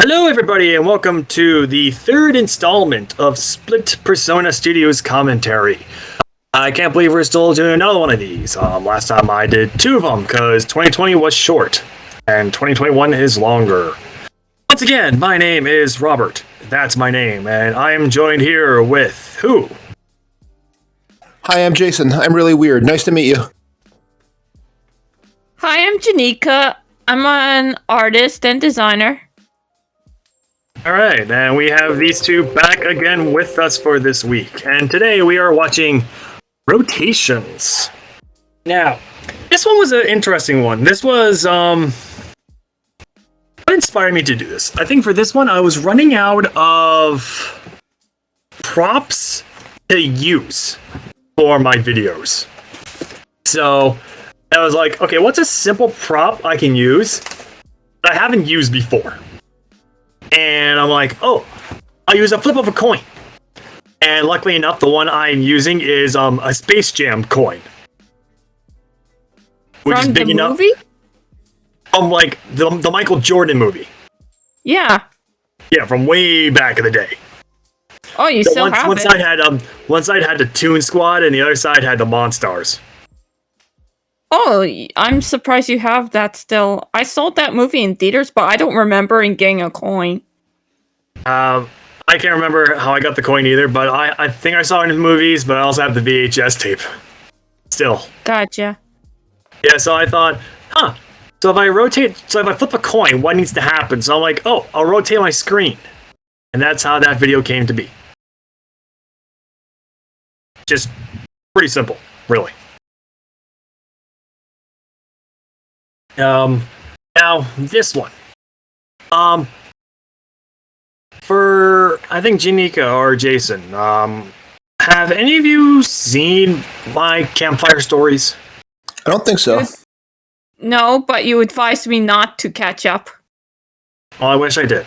Hello, everybody, and welcome to the third installment of Split Persona Studios commentary. I can't believe we're still doing another one of these. Last time I did two of them because 2020 was short and 2021 is longer. Once again, my name is Robert. That's my name, and I am joined here with who? Hi, I'm Jason. I'm really weird. Nice to meet you. Hi, I'm Jenica. I'm an artist and designer. Alright, and we have these two back again with us for this week. And today we are watching Rotations. Now, this one was an interesting one. This was, what inspired me to do this? I think for this one, I was running out of props to use for my videos. So, I was like, okay, what's a simple prop I can use that I haven't used before? And I'm like, oh, I'll use a flip of a coin. And luckily enough, the one I'm using is a Space Jam coin. Which From is big the enough. movie? Like the Michael Jordan movie. Yeah. Yeah, from way back in the day. Oh, you So still one have it. one side had the Toon Squad and the other side had the Monstars. Oh, I'm surprised you have that still. I sold that movie in theaters, but I don't remember in getting a coin. I can't remember how I got the coin either, but I think I saw it in the movies, but I also have the VHS tape. Still. Gotcha. Yeah, so I thought, so if I flip a coin, what needs to happen? So I'm like, oh, I'll rotate my screen. And that's how that video came to be. Just pretty simple, really. Now, this one. For, I think, Jenica or Jason, have any of you seen my campfire stories? I don't think so. No, but you advised me not to catch up. Well, I wish I did.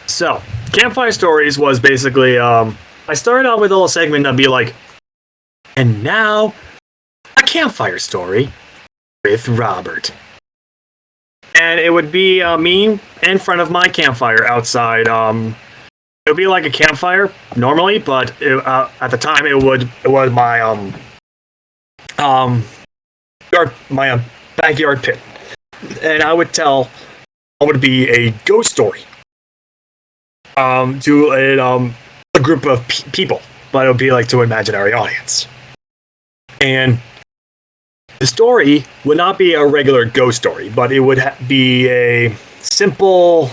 So, Campfire Stories was basically, I started out with a little segment that'd be like, and now, a campfire story with Robert. And it would be me in front of my campfire outside. It would be like a campfire normally, but at the time it was my backyard pit, and I would tell what would be a ghost story to a group of people, but it would be like to an imaginary audience. And the story would not be a regular ghost story, but it would be a simple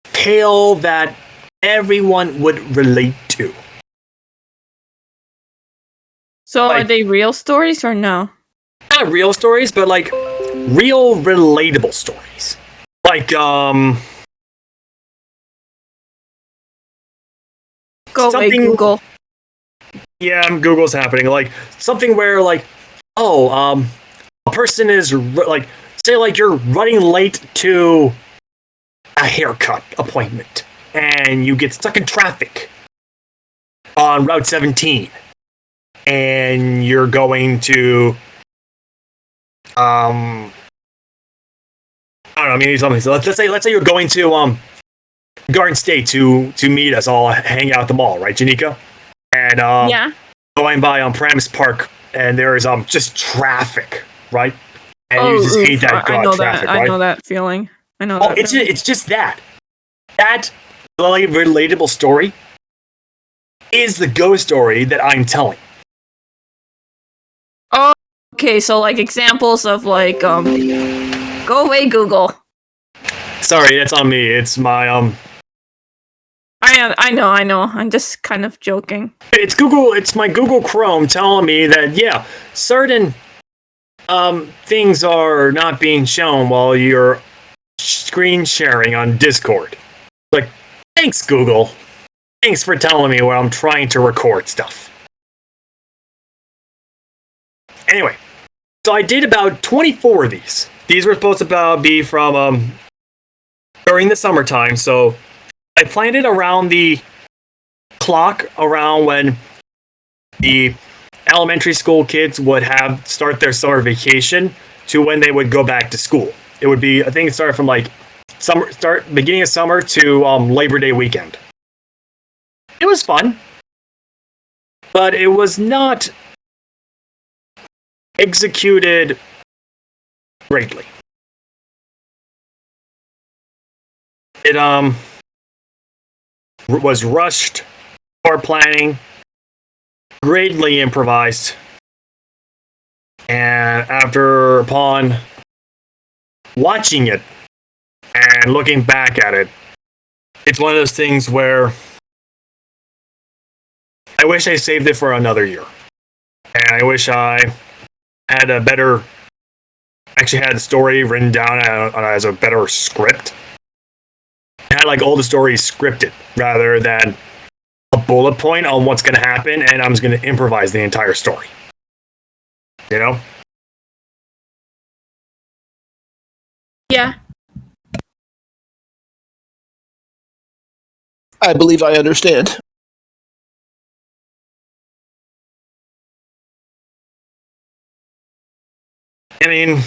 tale that everyone would relate to. So Like- are they real stories or no? Not real stories, but like real relatable stories. Like, Go away, something- Google. yeah, Google's happening. Like something where, like, a person is like, say, like you're running late to a haircut appointment, and you get stuck in traffic on Route 17, and you're going to, I don't know. I mean, something. So let's say you're going to Garden State to meet us all, hang out at the mall, right, Jenica? And Yeah. going by Paramus Park, and there is just traffic, right? And you just hate that I know traffic, that. right? I know that feeling. I know Oh, that. it's just that like relatable story is the ghost story that I'm telling. Okay, so like examples of like go away, Google. Sorry, that's on me. It's my I know. I'm just kind of joking. it's Google. It's my Google Chrome telling me that certain things are not being shown while you're screen sharing on Discord. Like, thanks, Google. Thanks for telling me when I'm trying to record stuff. Anyway, so I did about 24 of these. These were supposed to be from during the summertime, so I planned it around the clock, around when the elementary school kids would start their summer vacation to when they would go back to school. It would be, I think it started from like beginning of summer to Labor Day weekend. It was fun, but it was not executed greatly. It was rushed for planning, greatly improvised, and upon watching it and looking back at it, it's one of those things where I wish I saved it for another year. And I wish I had actually had the story written down as a better script. I had like all the stories scripted rather than a bullet point on what's going to happen, and I'm just going to improvise the entire story. You know? Yeah. I believe I understand. I mean,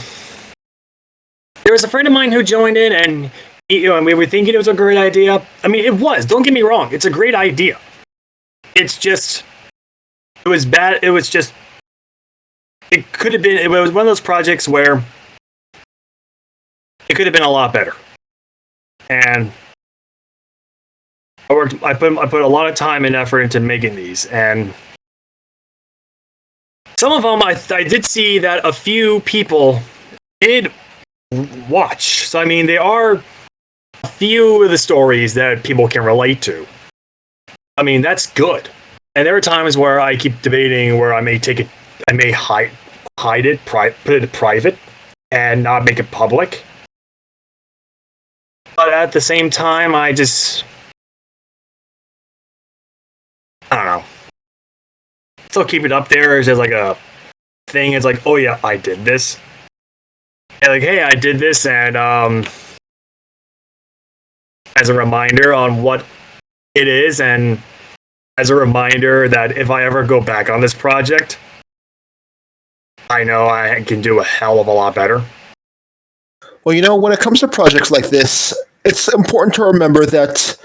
there was a friend of mine who joined in, and and we were thinking it was a great idea. I mean, it was. Don't get me wrong; it's a great idea. It's just, it was bad. It was just, it could have been. It was one of those projects where it could have been a lot better. And I put a lot of time and effort into making these, and some of them I did see that a few people did watch. So I mean, there are a few of the stories that people can relate to. I mean, that's good. And there are times where I keep debating where I may hide it, put it private, and not make it public. But at the same time, I don't know. Still keep it up there as just like a thing. It's like, oh yeah, I did this. And like, hey, I did this, and as a reminder on what it is, and as a reminder that if I ever go back on this project, I know I can do a hell of a lot better. Well, when it comes to projects like this, it's important to remember that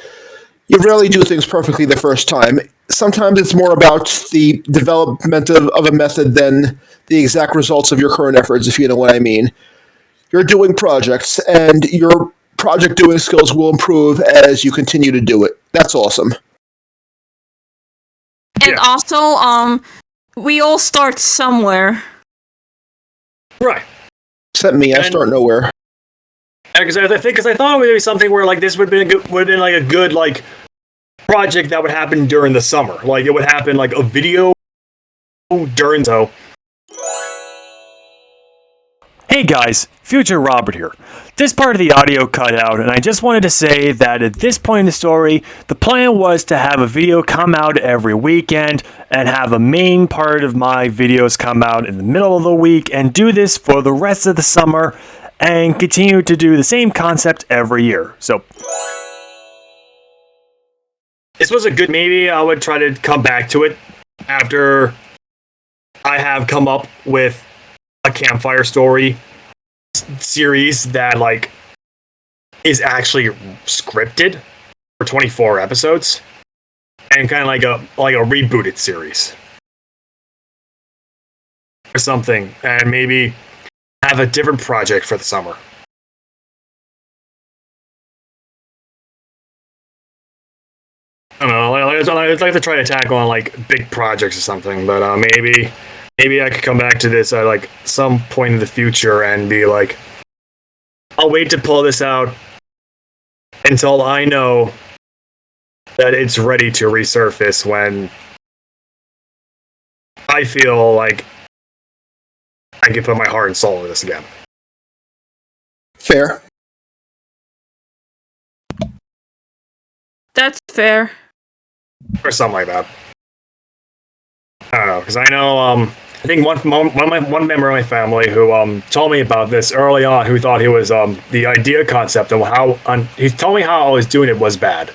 you rarely do things perfectly the first time. Sometimes it's more about the development of a method than the exact results of your current efforts, if you know what I mean. You're doing projects, and your project doing skills will improve as you continue to do it. That's awesome. And also, we all start somewhere. Right. Except me, I start nowhere. Because I thought it would be something where like this would have been like a good like project that would happen during the summer. Like it would happen like a video during so. Hey guys, Future Robert here. This part of the audio cut out, and I just wanted to say that at this point in the story, the plan was to have a video come out every weekend and have a main part of my videos come out in the middle of the week and do this for the rest of the summer and continue to do the same concept every year. So this was a good, maybe I would try to come back to it after I have come up with a campfire story series that like is actually scripted for 24 episodes and kind of like a rebooted series or something, and maybe have a different project for the summer. I don't know. I'd like to try to tackle on like big projects or something, but maybe I could come back to this at like some point in the future and be like, I'll wait to pull this out until I know that it's ready to resurface when I feel like I can put my heart and soul into this again. Fair. That's fair. Or something like that. I don't know, because I know, I think one member of my family who told me about this early on, who thought he was the idea concept and how he told me how I was doing it was bad,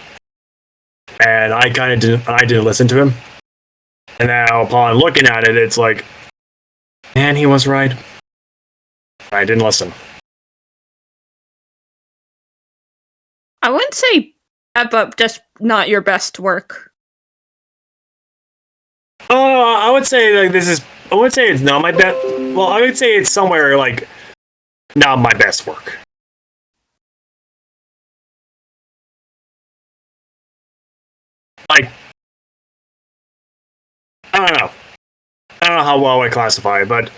and I didn't listen to him. And now upon looking at it, it's like, man, he was right. I didn't listen. I wouldn't say bad, but just not your best work. Oh, I would say like this is. I would say it's not my best. Well, I would say it's somewhere like not my best work. Like, I don't know. I don't know how well I classify it, but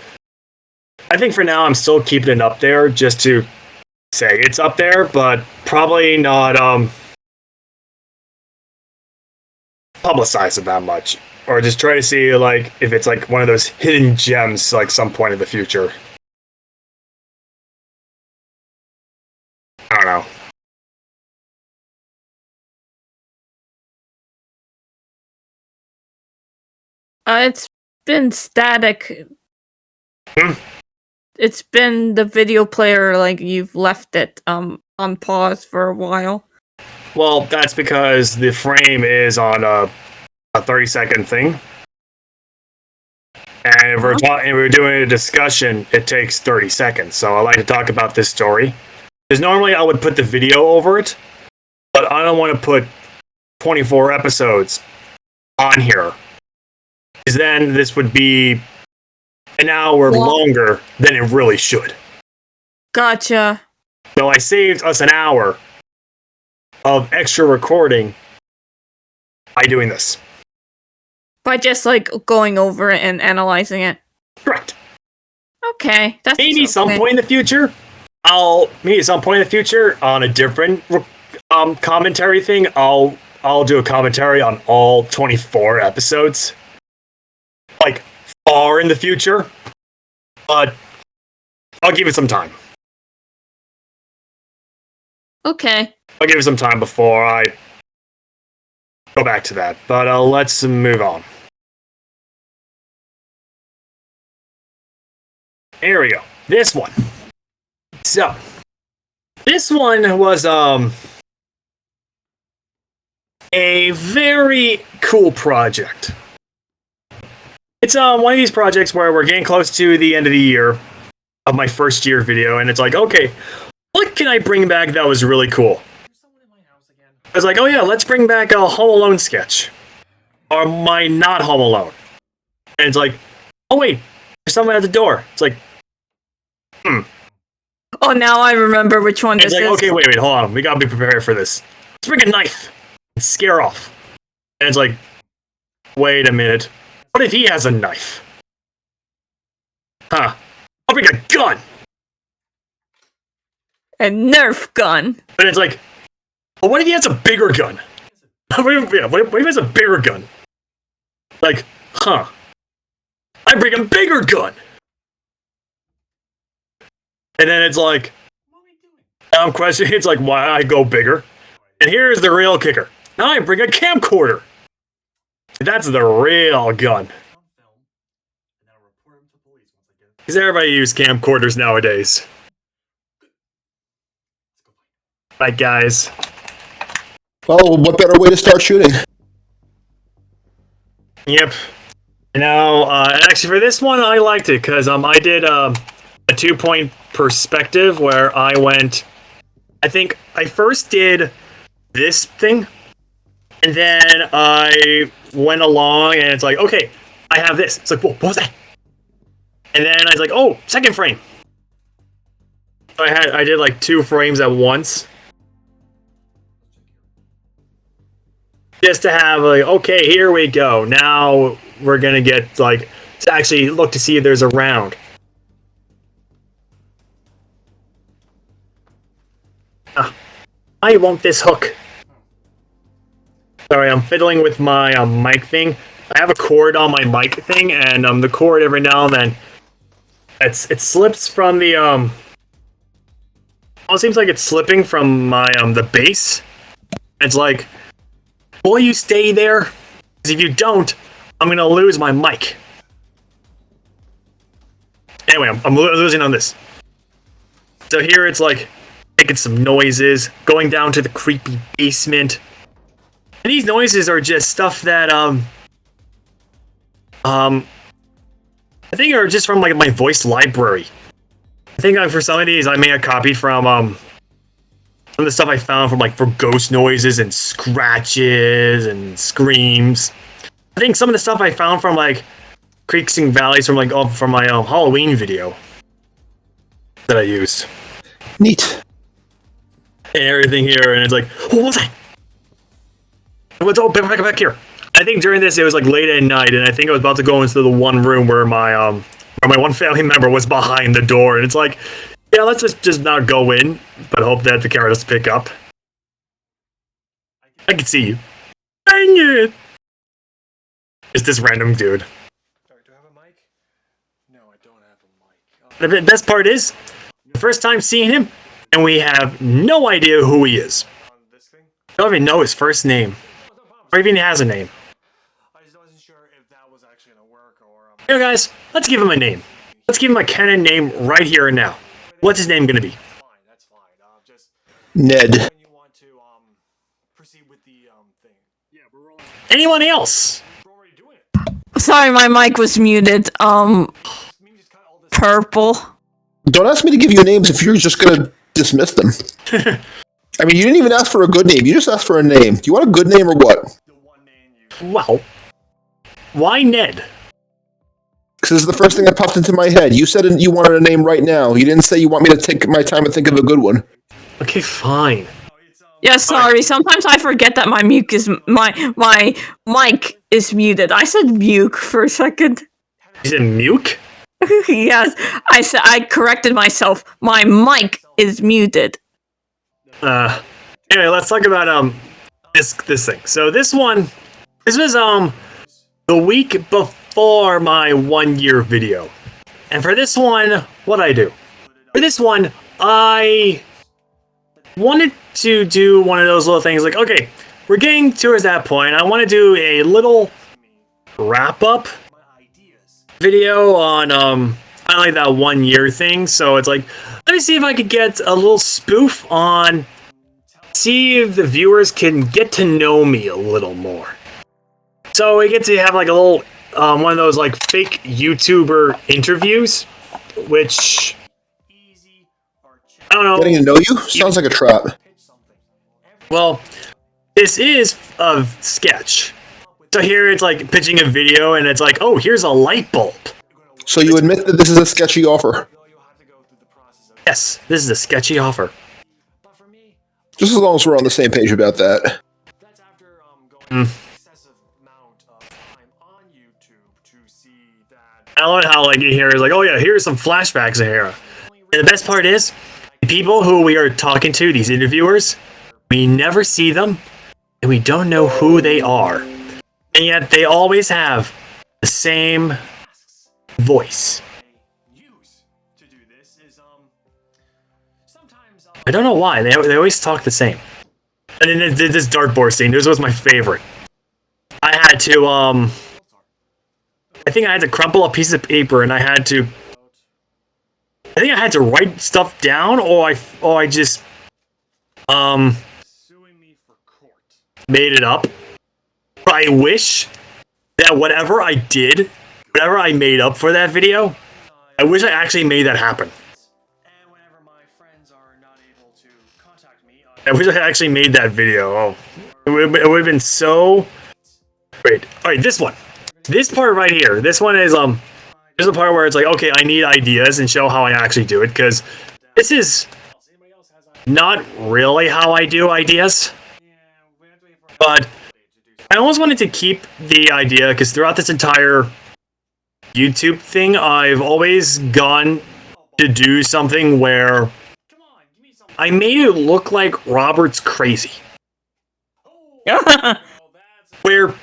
I think for now I'm still keeping it up there just to say it's up there, but probably not publicize it that much. Or just try to see like if it's like one of those hidden gems like some point in the future. I don't know. It's been static. Hmm? It's been the video player, like you've left it on pause for a while. Well, that's because the frame is on a 30-second thing. And if we're doing a discussion, it takes 30 seconds. So I like to talk about this story. Because normally I would put the video over it, but I don't want to put 24 episodes on here. Because then this would be an hour longer than it really should. Gotcha. So I saved us an hour of extra recording by doing this. By just like going over it and analyzing it. Correct. Okay, that's Maybe some point in the future, on a different commentary thing, I'll do a commentary on all 24 episodes. Like far in the future. But I'll give it some time. Okay. I'll give it some time before I go back to that. But let's move on. Here we go. This one. So, this one was a very cool project. It's one of these projects where we're getting close to the end of the year of my first year video, and it's like, okay, what can I bring back that was really cool? I was like, oh yeah, let's bring back a Home Alone sketch. Or my not Home Alone. And it's like, oh wait, there's someone at the door. It's like, Oh, now I remember which one this it's like, is. okay, wait, hold on. We gotta be prepared for this. Let's bring a knife and scare off. And it's like, wait a minute. What if he has a knife? Huh. I'll bring a gun. A Nerf gun. And it's like, well, what if he has a bigger gun? What if he has a bigger gun? Like, huh. I bring a bigger gun. And then it's like, I'm questioning, it's like, why I go bigger? And here's the real kicker. Now I bring a camcorder. That's the real gun. Because everybody uses camcorders nowadays. Right, guys. Well, what better way to start shooting? Yep. And actually for this one, I liked it because I did a 2-point perspective where I went. I think I first did this thing, and then I went along, and it's like, okay, I have this. It's like, whoa, what was that? And then I was like, oh, second frame. So I did like 2 frames at once. Just to have like, okay, here we go. Now we're gonna get like to actually look to see if there's a round. I want this hook. Sorry, I'm fiddling with my mic thing. I have a cord on my mic thing, and the cord every now and then it slips from the Well, it seems like it's slipping from my the base. It's like, will you stay there? Because if you don't, I'm gonna lose my mic. Anyway, I'm losing on this. So here it's like making some noises, going down to the creepy basement. And these noises are just stuff that I think are just from like my voice library. I think for some of these I may have copied from some of the stuff I found from for ghost noises and scratches and screams. I think some of the stuff I found from Creeks and Valleys from from my Halloween video that I used. Neat. And everything here, and it's what was that? What's back here? I think during this it was late at night, and I think I was about to go into the one room where my one family member was behind the door, and it's yeah, let's just not go in, but hope that the camera doesn't pick up. I can see you. Dang it! It's this random dude. Sorry, do I have a mic? No, I don't have a mic. The best part is, the first time seeing him, and we have no idea who he is. On this thing? I don't even know his first name, or even has a name. I just wasn't sure if that was actually gonna work or Here, guys, let's give him a name. Let's give him a canon name right here and now. What's his name gonna be? fine, that's fine. Just Ned. when you want to proceed with the thing. Yeah, we're rolling. Anyone else? We're already doing it. Sorry, my mic was muted. Maybe just cut all this. Purple. Don't ask me to give you names if you're just going to dismiss them. I mean, you didn't even ask for a good name. You just asked for a name. Do you want a good name or what? The one name you. Well, why Ned? Because this is the first thing that popped into my head. You said you wanted a name right now. You didn't say you want me to take my time and think of a good one. Okay, fine. Oh, it's Yeah, sorry. Sometimes I forget that my mic is muted. I said muke for a second. You said Muke? Yes, I corrected myself. My mic is muted. Anyway, let's talk about this thing. So this was the week before my 1 year video. And for this one, what'd I do? For this one, I wanted to do one of those little things okay, we're getting towards that point. I want to do a little wrap up my ideas. video on kind of that 1 year thing. So it's let me see if I could get a little spoof on, see if the viewers can get to know me a little more. So we get to have a little one of those fake YouTuber interviews, which Easy or I don't know. Getting to know you? Sounds like a trap. pitch something. Well, this is a sketch. So here it's pitching a video, and it's oh, here's a light bulb. So you admit that this is a sketchy offer. You'll have to go through the process of. Yes, this is a sketchy offer. But for me, Just as long as we're on the same page about that. that's after going excessive amount of time on YouTube to see that. I love how you hear is oh yeah, here's some flashbacks in here. And the best part is, the people who we are talking to, these interviewers, we never see them, and we don't know who they are. And yet they always have the same voice. Use to do this is sometimes I don't know why. They always talk the same. And then this dartboard scene, this was my favorite. I had to, I think I had to crumple a piece of paper, and I think I had to write stuff down, or I just, suing me for court. made it up. I wish that whatever I did, whatever I made up for that video, I wish I actually made that happen. And whenever my friends are not able to contact me, I wish I actually made that video. Oh, it would have been so great. All right, this one. This part right here. This one is, there's a part where it's okay, I need ideas and show how I actually do it, because this is anybody else has not really how I do ideas, yeah, we have to wait for but to do I almost wanted to keep the idea, because throughout this entire YouTube thing, I've always gone to do something where Come on, give me something. I made it look like Robert's crazy. Oh, well, that's Where okay.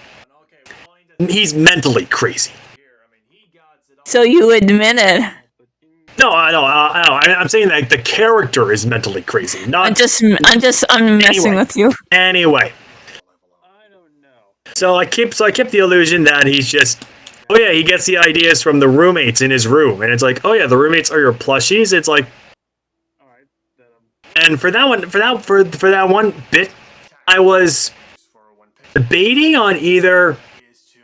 Well, he's mentally crazy. here. I mean, he got it all. So you admit it. No, I know. I'm saying that the character is mentally crazy. I'm Not messing Anyway. with you. anyway. I don't know. So I kept the illusion that he's just, oh yeah, he gets the ideas from the roommates in his room, and it's oh yeah, the roommates are your plushies. It's All right, then and for that one bit, I was for one picture debating on either is to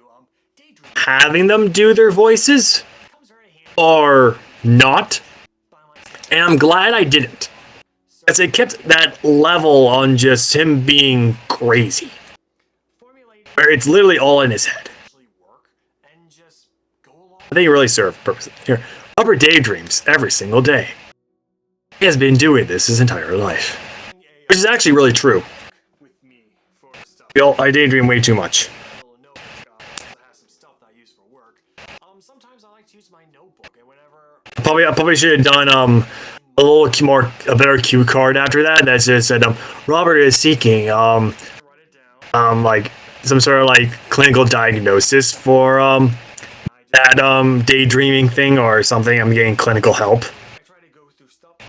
daydream. having them do their voices Comes very handy or not, by my and I'm glad I didn't. so As it kept that level on just him being crazy. Where it's literally all in his head. I think it really served purpose. Here, Upper daydreams every single day. He has been doing this his entire life. Which is actually really true. I daydream way too much. I probably should have done a better cue card after that. That just said Robert is seeking like some sort of like clinical diagnosis for that daydreaming thing or something. I'm getting clinical help.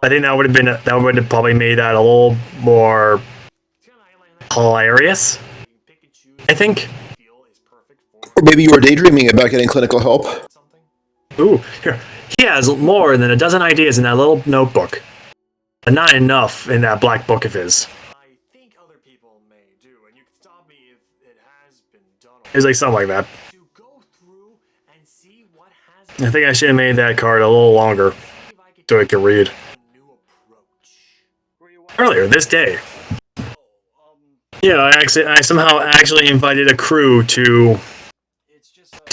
I think that would have probably made that a little more hilarious. I think. Or maybe you were daydreaming about getting clinical help. Ooh, here. He has more than a dozen ideas in that little notebook. But not enough in that black book of his. I think other people may do, and you can stop me if it has been done. It's like something like that. To go through and see what has I think I should have made that card a little longer so it could read. new approach. Earlier this day. Yeah, I somehow actually invited a crew to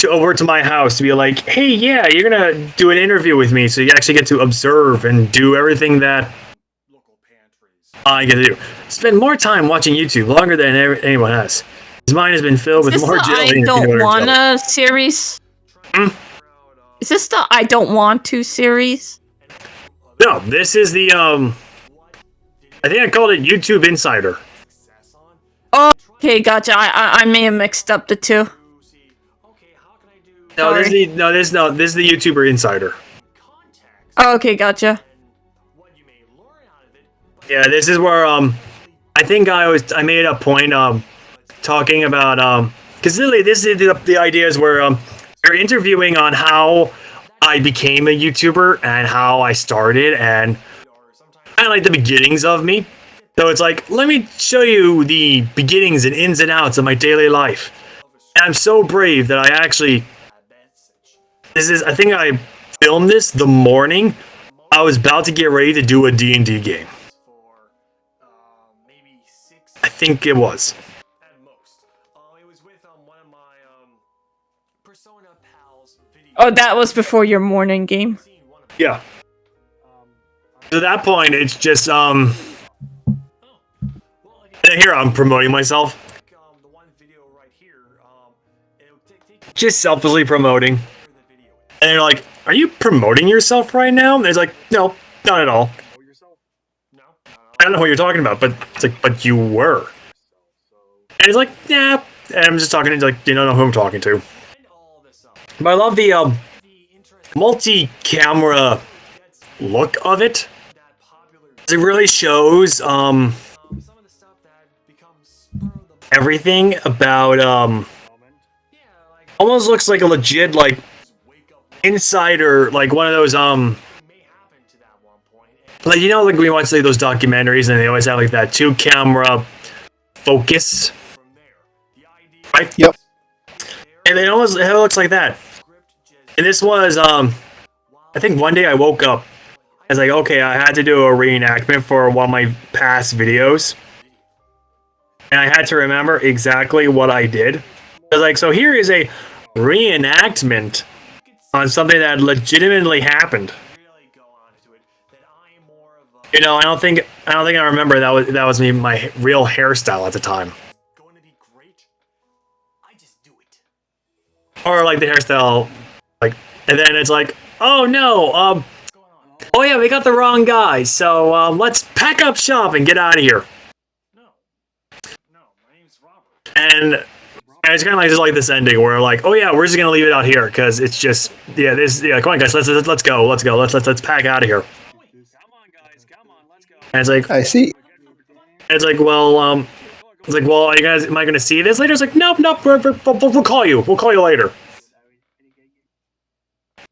over to my house to be like, hey, yeah, you're gonna do an interview with me, so you actually get to observe and do everything that I get to do. Spend more time watching YouTube, longer than anyone has. His mind has been filled with more jelly. I don't wanna series. Is this the I don't want to series? No, this is the I think I called it YouTube Insider. Oh, okay, gotcha. I may have mixed up the two. No, this is the YouTuber Insider. Oh, okay, gotcha. Yeah, this is where I think I made a point talking about because literally this is the ideas where you're interviewing on how I became a YouTuber and how I started and kind of like the beginnings of me. So it's like, let me show you the beginnings and ins and outs of my daily life. And I'm so brave that I actually I think I filmed this the morning I was about to get ready to do a D&D game. I think it was. Oh, that was before your morning game. Yeah. To that point, it's just and here I'm promoting myself. Just selfishly promoting. And they're like, are you promoting yourself right now? And it's like, no, not at all. I don't know what you're talking about, but it's like, but you were. And it's like, yeah. And I'm just talking to, like, you don't know who I'm talking to. But I love the multi-camera look of it. It really shows everything about almost looks like a legit like insider, like one of those like, you know, like we watch like those documentaries and they always have like that 2-camera focus, right? Yep. And it looks like that. And this was I think one day I woke up, I was like, okay, I had to do a reenactment for one of my past videos, and I had to remember exactly what I did. I was like, so here is a reenactment on something that legitimately happened. You know, I don't think I remember that was me, my real hairstyle at the time. Or like the hairstyle, like, and then it's like, oh no, oh yeah, we got the wrong guy, so let's pack up shop and get out of here. And it's kind of like just like this ending where like, oh yeah, we're just gonna leave it out here because it's just come on guys, let's go, let's pack out of here. And it's like, I see. And it's like, well, it's like, well, are you guys, am I gonna see this later? It's like, nope, we'll call you later.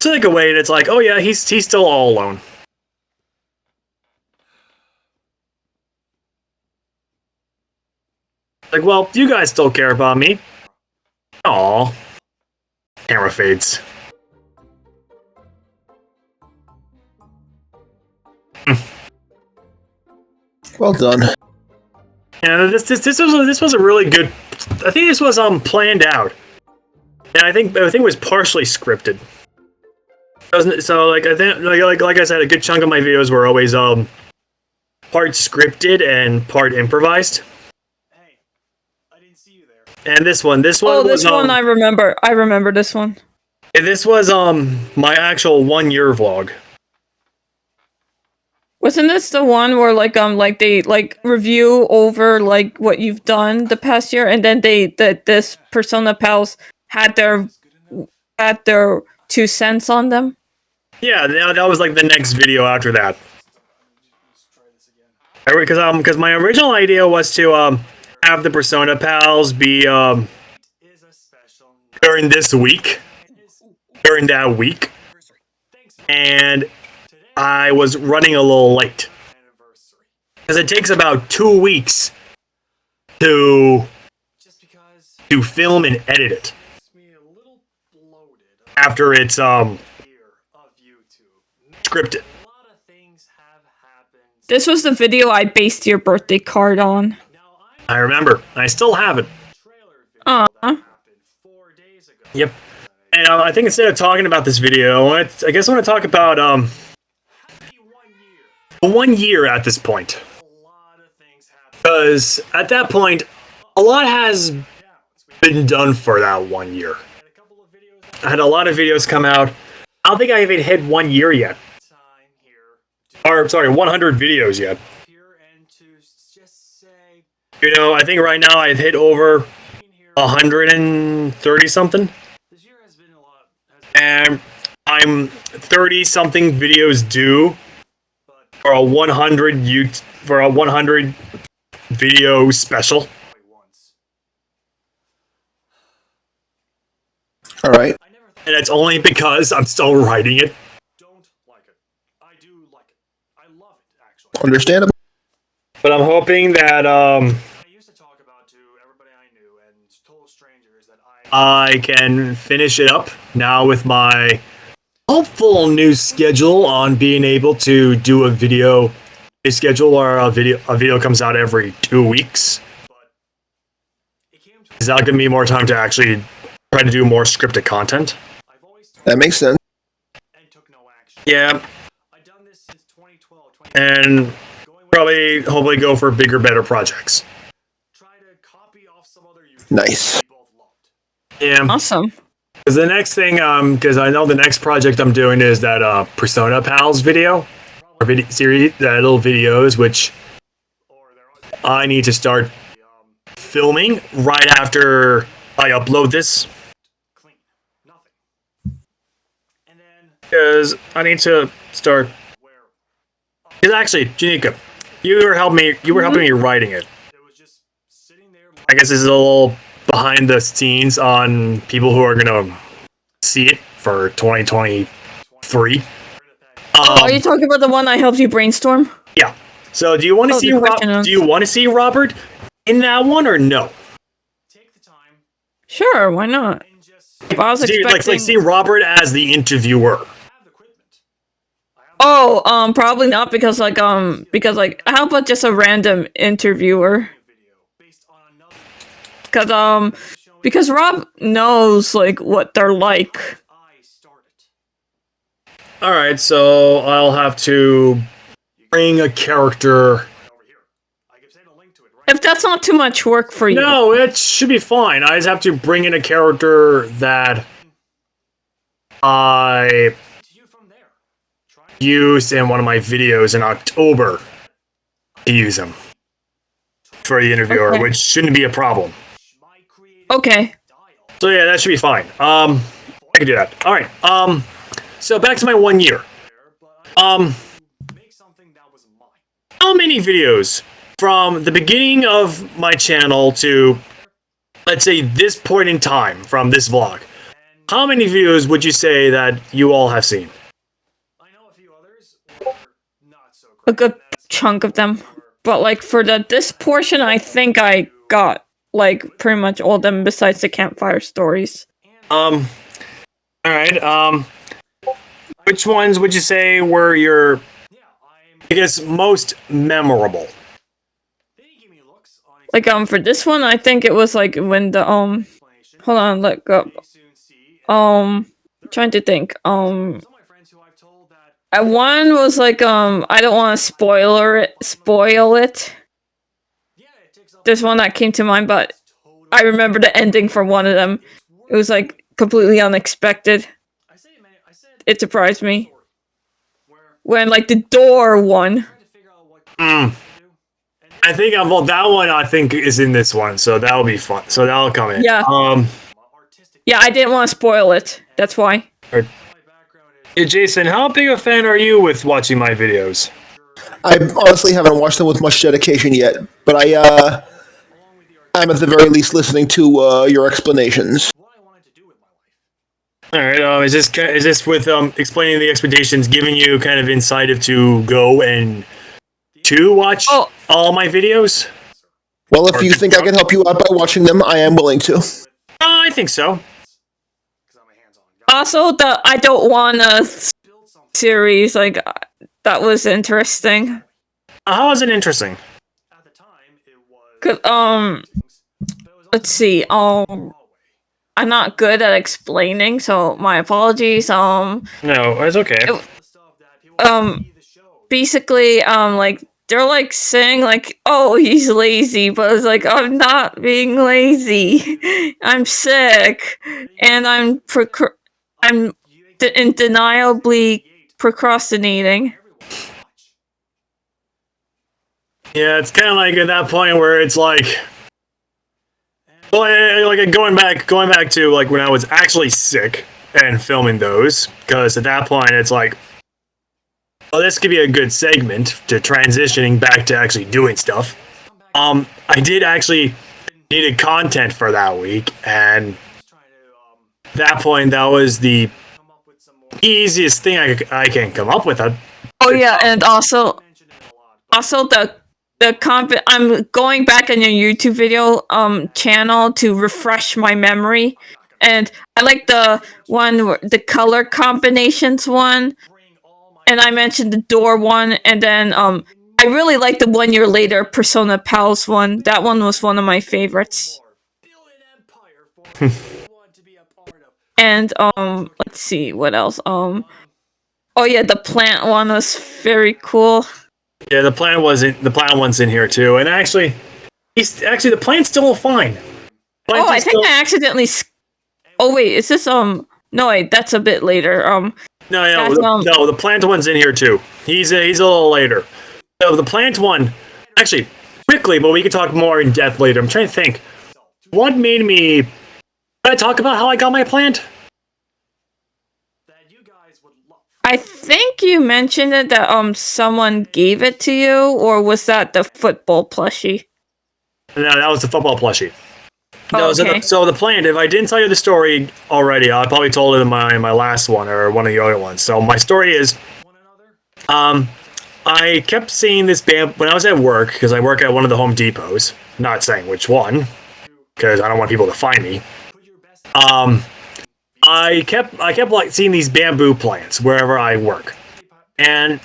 So they go wait, it's like, oh yeah, he's still all alone. Like, well, you guys still care about me. Aww. Camera fades. Well done. Yeah, this was a really good. I think this was planned out, and I think it was partially scripted. So like I think like I said, a good chunk of my videos were always part scripted and part improvised. Hey, I didn't see you there. And this one Oh, was this one I remember. I remember this one. this was my actual 1 year vlog. Wasn't this the one where like they like review over like what you've done the past year, and then this Persona pals had their 2 cents on them? Yeah, that was like the next video after that. Let's try this again. Because my original idea was to have the Persona pals be Is a special during this week, during that week, Thanks. and Today I was running a little late anniversary. because it takes about 2 weeks to Just because film and edit it makes me a little bloated after it's here of YouTube. scripted. A lot of things have happened. This was the video I based your birthday card on. Now I'm I remember. I still have it. trailer video Aw. that happened 4 days ago. Yep. And I think instead of talking about this video, I guess I want to talk about Happy 1 year. 1 year at this point. A lot of things happened. Because at that point, a lot has Downs. We been done for that 1 year. had a couple of videos I had a lot of videos come out. I don't think I even hit 1 year yet. time here Or, sorry, 100 videos yet. here and to just say You know, I think right now I've hit over being here 130 something. this year has been a lot And I'm 30 something videos due but for a 100 video special. only once. All right. I never thought And it's only because I'm still writing it. don't like it. I do like it. I love it actually. Understandable. But I'm hoping that I used to talk about to everybody I knew and total strangers that I can finish it up now with my hopeful new schedule on being able to do a schedule where a video comes out every 2 weeks. but it came to Is that giving me more time to actually try to do more scripted content? I've always That makes sense. and took no action. Yeah, I've done this since 2012, and going with hopefully go for bigger, better projects. try to copy off some other YouTubers Nice. we both loved. Yeah, Awesome. because the next thing, because I know the next project I'm doing is that Persona Pals video or video series, that little videos, which Or there are I need to start filming right after I upload this, clean. Nothing. And then because I need to start. where Because actually, Jenica, you were helping me. You were helping me writing it. it was just sitting there I guess this is a little behind the scenes on people who are gonna see it for 2023. Are you talking about the one I helped you brainstorm? Yeah. So, do you want to Oh, see the question is- Do you want to see Robert in that one or no? take the time Sure, why not? and just If I was See, expecting... like see Robert as the interviewer. have the equipment. I have Oh, probably not because how about just a random interviewer? a video based on another Because Rob knows like what they're like. I started. All right, so I'll have to bring a character. Right over here. I can send a link to it right If that's not too much work for you. No, it should be fine. I just have to bring in a character that I to you from there. Try and used in one of my videos in October to use him for the interviewer, Okay. which shouldn't be a problem. my creative Okay. style. So yeah, that should be fine. I can do that. All right. So back to my 1 year. There, but I make something that was mine. How many videos from the beginning of my channel to, let's say, this point in time from this vlog? And How many videos would you say that you all have seen? I know a few others were not so A great. good and that's chunk of them. were But like for this portion I think I got like pretty much all of them besides the campfire stories. All right. Which ones would you say were your, yeah, I'm I guess, most memorable? Like for this one, I think it was like when the hold on, look up. Trying to think. One was like I don't want to spoil it. There's one that came to mind, but I remember the ending for one of them. It was like completely unexpected. It surprised me when like the door one. I think well, that one I think is in this one, so that'll be fun. So that'll come in. Yeah. Yeah, I didn't want to spoil it. That's why. Hey, Jason, how big a fan are you with watching my videos? I honestly haven't watched them with much dedication yet, but I'm at the very least listening to your explanations. All right. Is this with explaining the expectations, giving you kind of insight of to go and to watch all my videos? Well, if you think I can help you out by watching them, I am willing to. I think so. Also, the I don't wanna series like that was interesting. How was it interesting? Cause let's see. I'm not good at explaining, so my apologies. No, it's okay. Basically, like they're like saying like, "Oh, he's lazy," but it's like I'm not being lazy. I'm sick, and I'm undeniably procrastinating. Yeah, it's kind of like at that point where it's like, well, like going back to like when I was actually sick and filming those, because at that point it's like, well, this could be a good segment to transitioning back to actually doing stuff. I did actually needed content for that week, and at that point that was the easiest thing I can come up with. Oh yeah, and also I'm going back on your YouTube video channel to refresh my memory, and I like the one the color combinations one, and I mentioned the door one, and then I really like the 1 year later Persona Pals one. That one was one of my favorites. And let's see what else. Oh yeah, the plant one was very cool. Yeah, the plant one's in here too, and actually the plant's still fine. I think I accidentally. Oh wait, is this No, wait, that's a bit later. No, the plant one's in here too. He's a little later. So the plant one, actually, quickly, but we can talk more in depth later. I'm trying to think. What made me? Did I talk about how I got my plant? I think you mentioned it that someone gave it to you, or was that the football plushie? No, that was the football plushie. No, okay. so the plant, if I didn't tell you the story already, I probably told it in my last one or one of the other ones. So my story is, I kept seeing this bamboo when I was at work, because I work at one of the Home Depots. Not saying which one, because I don't want people to find me. I kept like seeing these bamboo plants wherever I work, and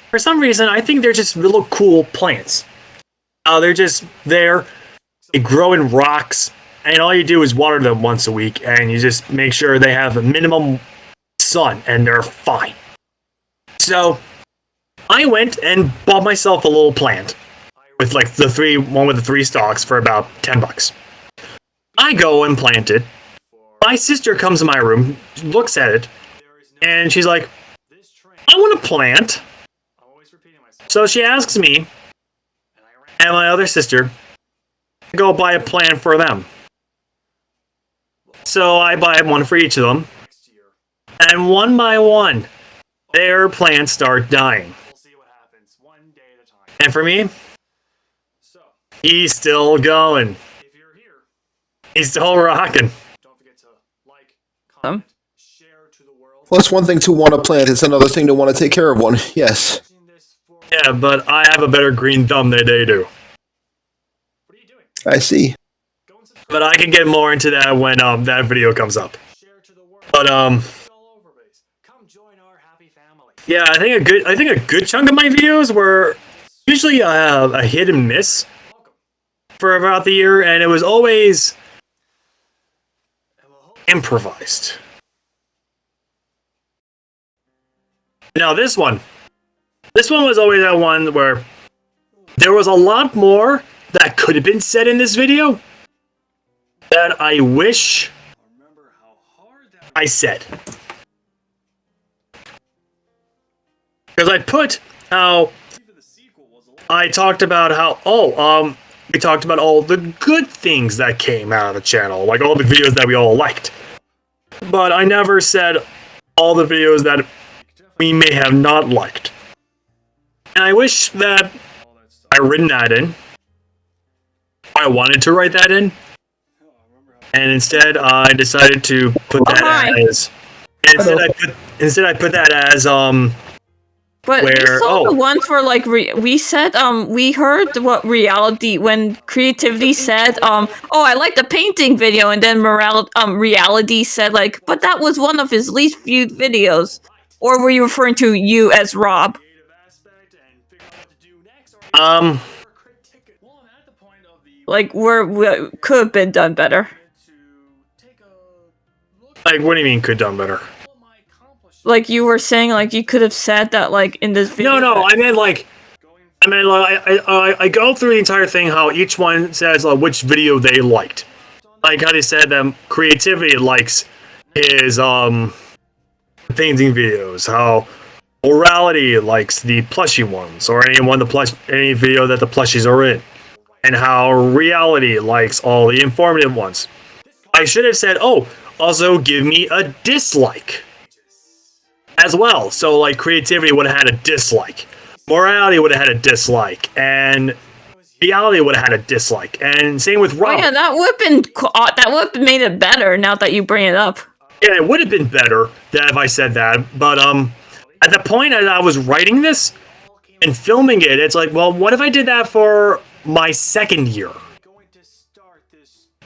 for some reason I think they're just little cool plants. They're just there. They grow in rocks, and all you do is water them once a week, and you just make sure they have a minimum sun, and they're fine. So I went and bought myself a little plant with like one with the 3 stalks for about $10. I go and plant it. My sister comes in my room, looks at it, and she's like, I want a plant. So she asks me and my other sister to go buy a plant for them. So I buy one for each of them, and one by one, their plants start dying. And for me, he's still going. He's still rocking. Well, it's one thing to want a plant, it's another thing to want to take care of one, yes. Yeah, but I have a better green thumb than they do. I see. But I can get more into that when that video comes up. But yeah, I think a good chunk of my videos were usually a hit and miss. for about the year, and it was always improvised. Now this one was always that one where there was a lot more that could have been said in this video that I wish I said. Because I put how I talked about how, we talked about all the good things that came out of the channel, like all the videos that we all liked. But I never said all the videos that we may have not liked. And I wish that I written that in. I wanted to write that in. And instead I decided to put that as... Instead I put that as, But where, we saw the ones where, like, we said, we heard what reality, when creativity said, oh, I like the painting video, and then reality said, like, but that was one of his least viewed videos. Or were you referring to you as Rob? Like, we could have been done better. Like, what do you mean could done better? Like, you were saying, like, you could have said that, like, in this video. No, I meant I go through the entire thing, how each one says which video they liked. Like how they said that creativity likes his painting videos, how morality likes the plushie ones, or any video that the plushies are in, and how reality likes all the informative ones. I should have said, oh, also give me a dislike as well. So like creativity would have had a dislike, morality would have had a dislike, and reality would have had a dislike, and same with Rob. Oh yeah, that would have made it better now that you bring it up. Yeah, it would have been better that if I said that, but at the point that I was writing this and filming it, it's like, well, what if I did that for my second year?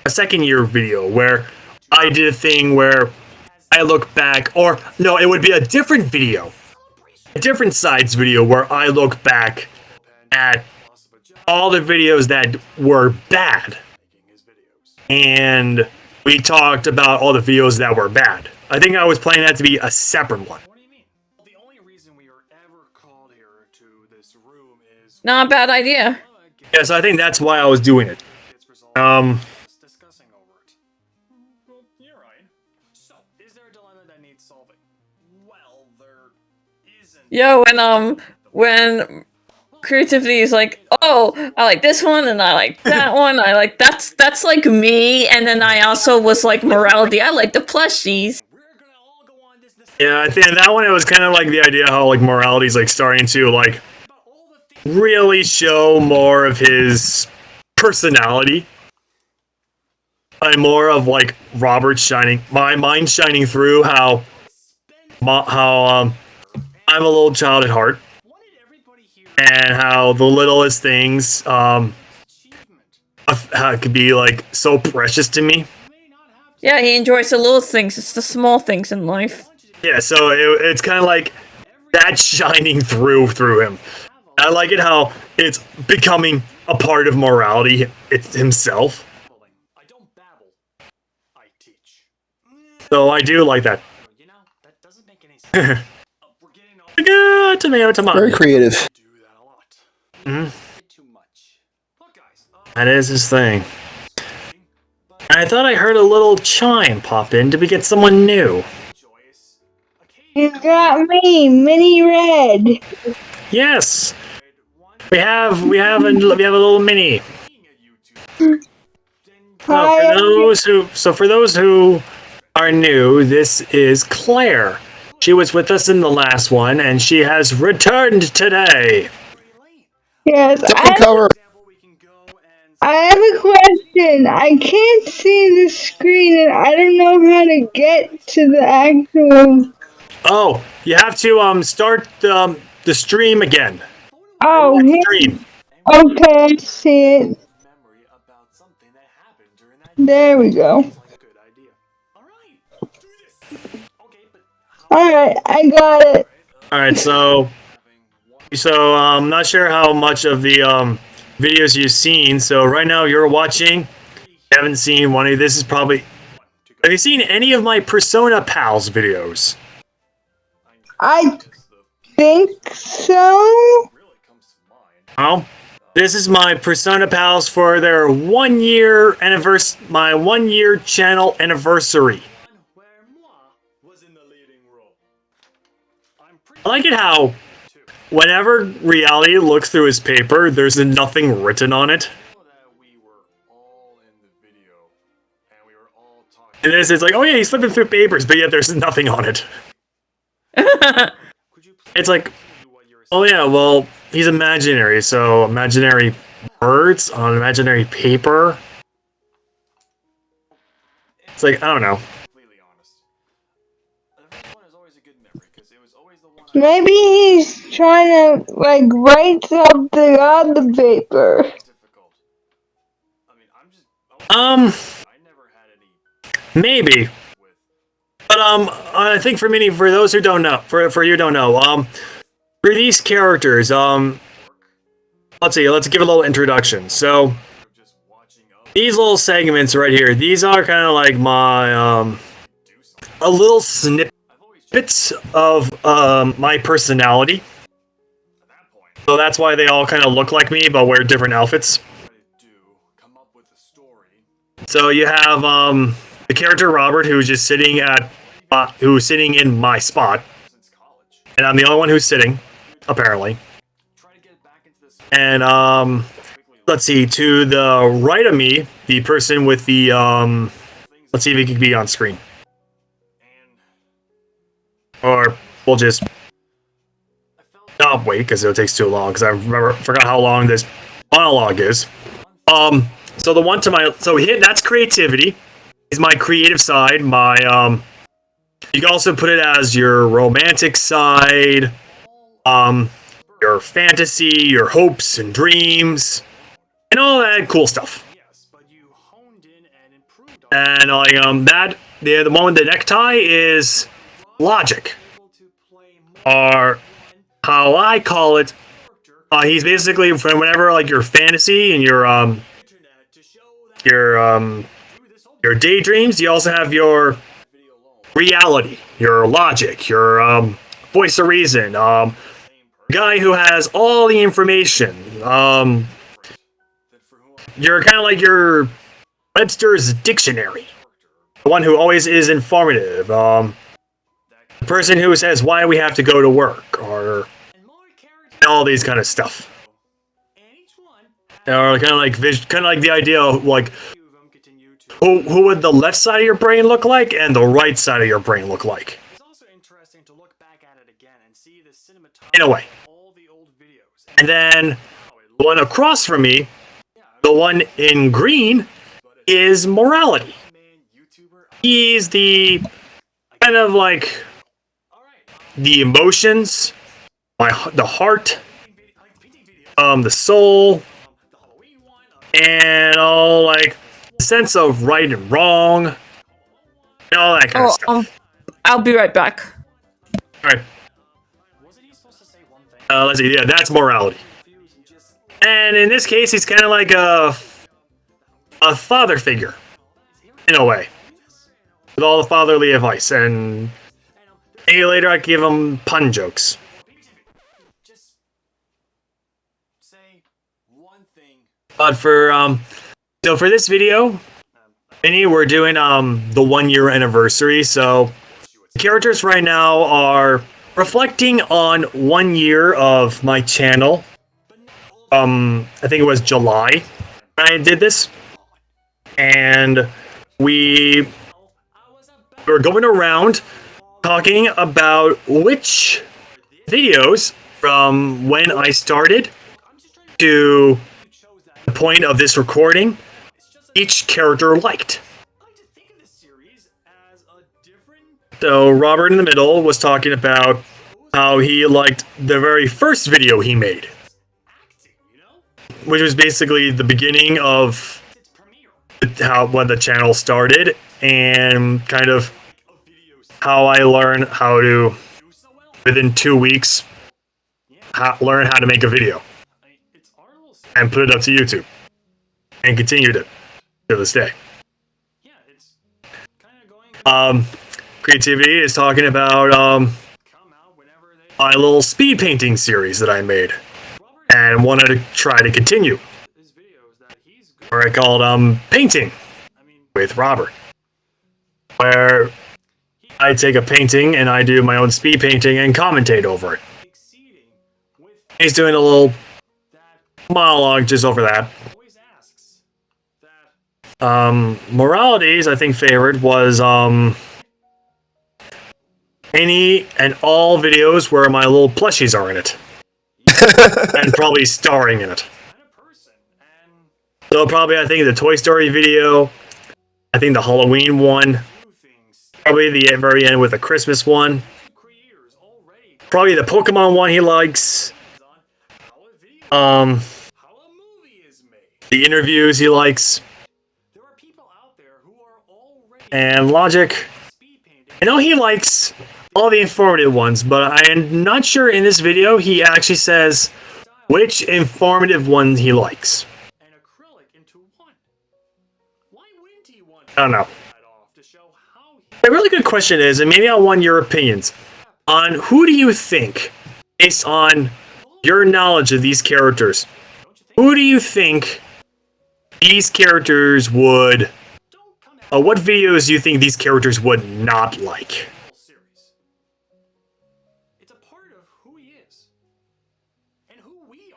A second year video where I did a thing where I look back, or no, it would be a different video. A different sides video where I look back at all the videos that were bad. And we talked about all the videos that were bad. I think I was planning that to be a separate one. What do you mean? The only reason we are ever called here to this room is Not a bad idea. Yeah, so I think that's why I was doing it. discussing over it. Well, you're right. So, is there a dilemma that needs solving? Well, there isn't. Yo, when creativity is like, oh, I like this one and I like that one. I like that's like me, and then I also was like morality. I like the plushies. We're gonna all go on this Yeah, I think that one it was kind of like the idea how like morality's like starting to like really show more of his personality. More of like Robert shining, my mind shining through how I'm a little child at heart, and how the littlest things how it could be like so precious to me. Yeah, he enjoys the little things. It's the small things in life. Yeah, so it's kind of like that shining through him. I like it how it's becoming a part of morality himself. I don't babble. I teach. So I do like that. You know, that doesn't make any sense. We're getting all Tomato. Very creative. do that a lot. Mhm. Too much. Look, guys. That is his thing. I thought I heard a little chime pop in. Did we get someone new? Joyous. You got me, Mini Red. Yes, we have a little mini. Hi. For those who are new, this is Claire. She was with us in the last one, and she has returned today. Yes, Second cover. I have a question. I can't see the screen and I don't know how to get to the actual... Oh, you have to start the stream again. Oh, Stream. okay, I see it. There we go. Alright, I got it. All right, so I'm not sure how much of the videos you've seen. So right now you're watching. Haven't seen one of this is probably. Have you seen any of my Persona Pals videos? I think so. Oh, this is my Persona Pals for their 1 year anniversary, my 1 year channel anniversary. I like it how whenever Reality looks through his paper, there's nothing written on it. And this is like, oh yeah, he's flipping through papers, but yet there's nothing on it. It's like, oh yeah, well, he's imaginary, so imaginary words on imaginary paper. It's like, I don't know. Maybe he's trying to like write something on the paper. Maybe. But I think for those who don't know, for you don't know, for these characters, let's see, let's give a little introduction. So these little segments right here, these are kind of like my a little snippets of my personality. So that's why they all kind of look like me, but wear different outfits. So you have the character Robert, who's just sitting in my spot, and I'm the only one who's sitting, apparently. And let's see, to the right of me, the person with the let's see if he can be on screen, or we'll just wait because it takes too long because I forgot how long this monologue is. So the one to my that's creativity. Is my creative side. My you can also put it as your romantic side, your fantasy, your hopes and dreams, and all that cool stuff. And like the one with the necktie is logic, or how I call it. He's basically from whenever like your fantasy and your daydreams, you also have your reality, your logic, your voice of reason, guy who has all the information. You're kind of like your Webster's dictionary, the one who always is informative. The person who says why we have to go to work, or all these kind of stuff. Or kind of like the idea of like. Who would the left side of your brain look like, and the right side of your brain look like? In a way. And then, the one across from me, the one in green, is morality. He's the kind of like the emotions, the heart, the soul, and all like sense of right and wrong, and all that kind of stuff. I'll be right back. Alright. Let's see, yeah, that's morality. And in this case, he's kind of like a father figure, in a way. With all the fatherly advice, and maybe later I give him pun jokes. But for this video, we're doing the 1 year anniversary. So the characters right now are reflecting on 1 year of my channel. I think it was July I did this, and we were going around talking about which videos from when I started to the point of this recording each character liked. So Robert in the middle was talking about how he liked the very first video he made, which was basically the beginning of when the channel started, and kind of how I learned how to, within 2 weeks, learn how to make a video. and put it up to YouTube, and continued it to this day. Yeah, it's kind of going Creativity is talking about come out whenever they my little speed painting series that I made, and wanted to try to continue. his videos that he's good. Where I called painting I mean, with Robert, where I take a painting and I do my own speed painting and commentate over it. exceeding with He's doing a little that monologue just over that. always asks that Morality's, I think, favorite was any and all videos where my little plushies are in it. And probably starring in it. kind of person and So probably I think the Toy Story video, I think the Halloween one, do things. probably the very end with the Christmas one, Creators already probably the Pokemon one he likes, on how a video, how a movie is made. the interviews he likes, There are people out there who are already and Logic. speed painting I know he likes all the informative ones, but I am not sure in this video he actually says which informative one he likes. and acrylic into one. Why wouldn't he want I don't know. that off to show how he A really good question is, and maybe I want your opinions, on who do you think, based on your knowledge of these characters, who do you think these characters would, don't come out what videos do you think these characters would not like? of the series. It's a part of who he is and who we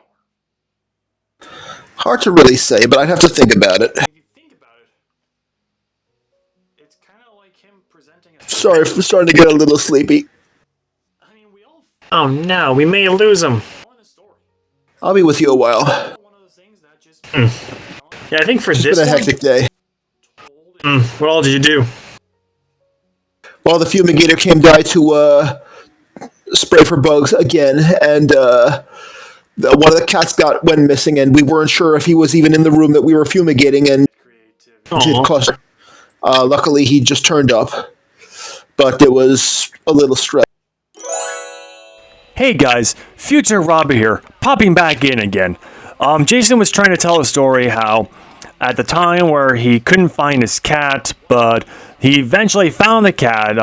are. Hard to really say, but I'd have to think about it. If you think about it, it's kind of like him presenting a. Sorry for starting to get a little sleepy. I mean, we all Oh no, we may lose him. want a story. I'll be with you a while. One of those things that just Yeah, I think for It's this been a one, hectic day. told what all did you do? Well, the fumigator came by to spray for bugs again, and one of the cats went missing, and we weren't sure if he was even in the room that we were fumigating, and creativity. it Aw. cost. Luckily, he just turned up, but it was a little stress. Hey guys, future Robert here, popping back in again. Jason was trying to tell a story how at the time where he couldn't find his cat, but he eventually found the cat.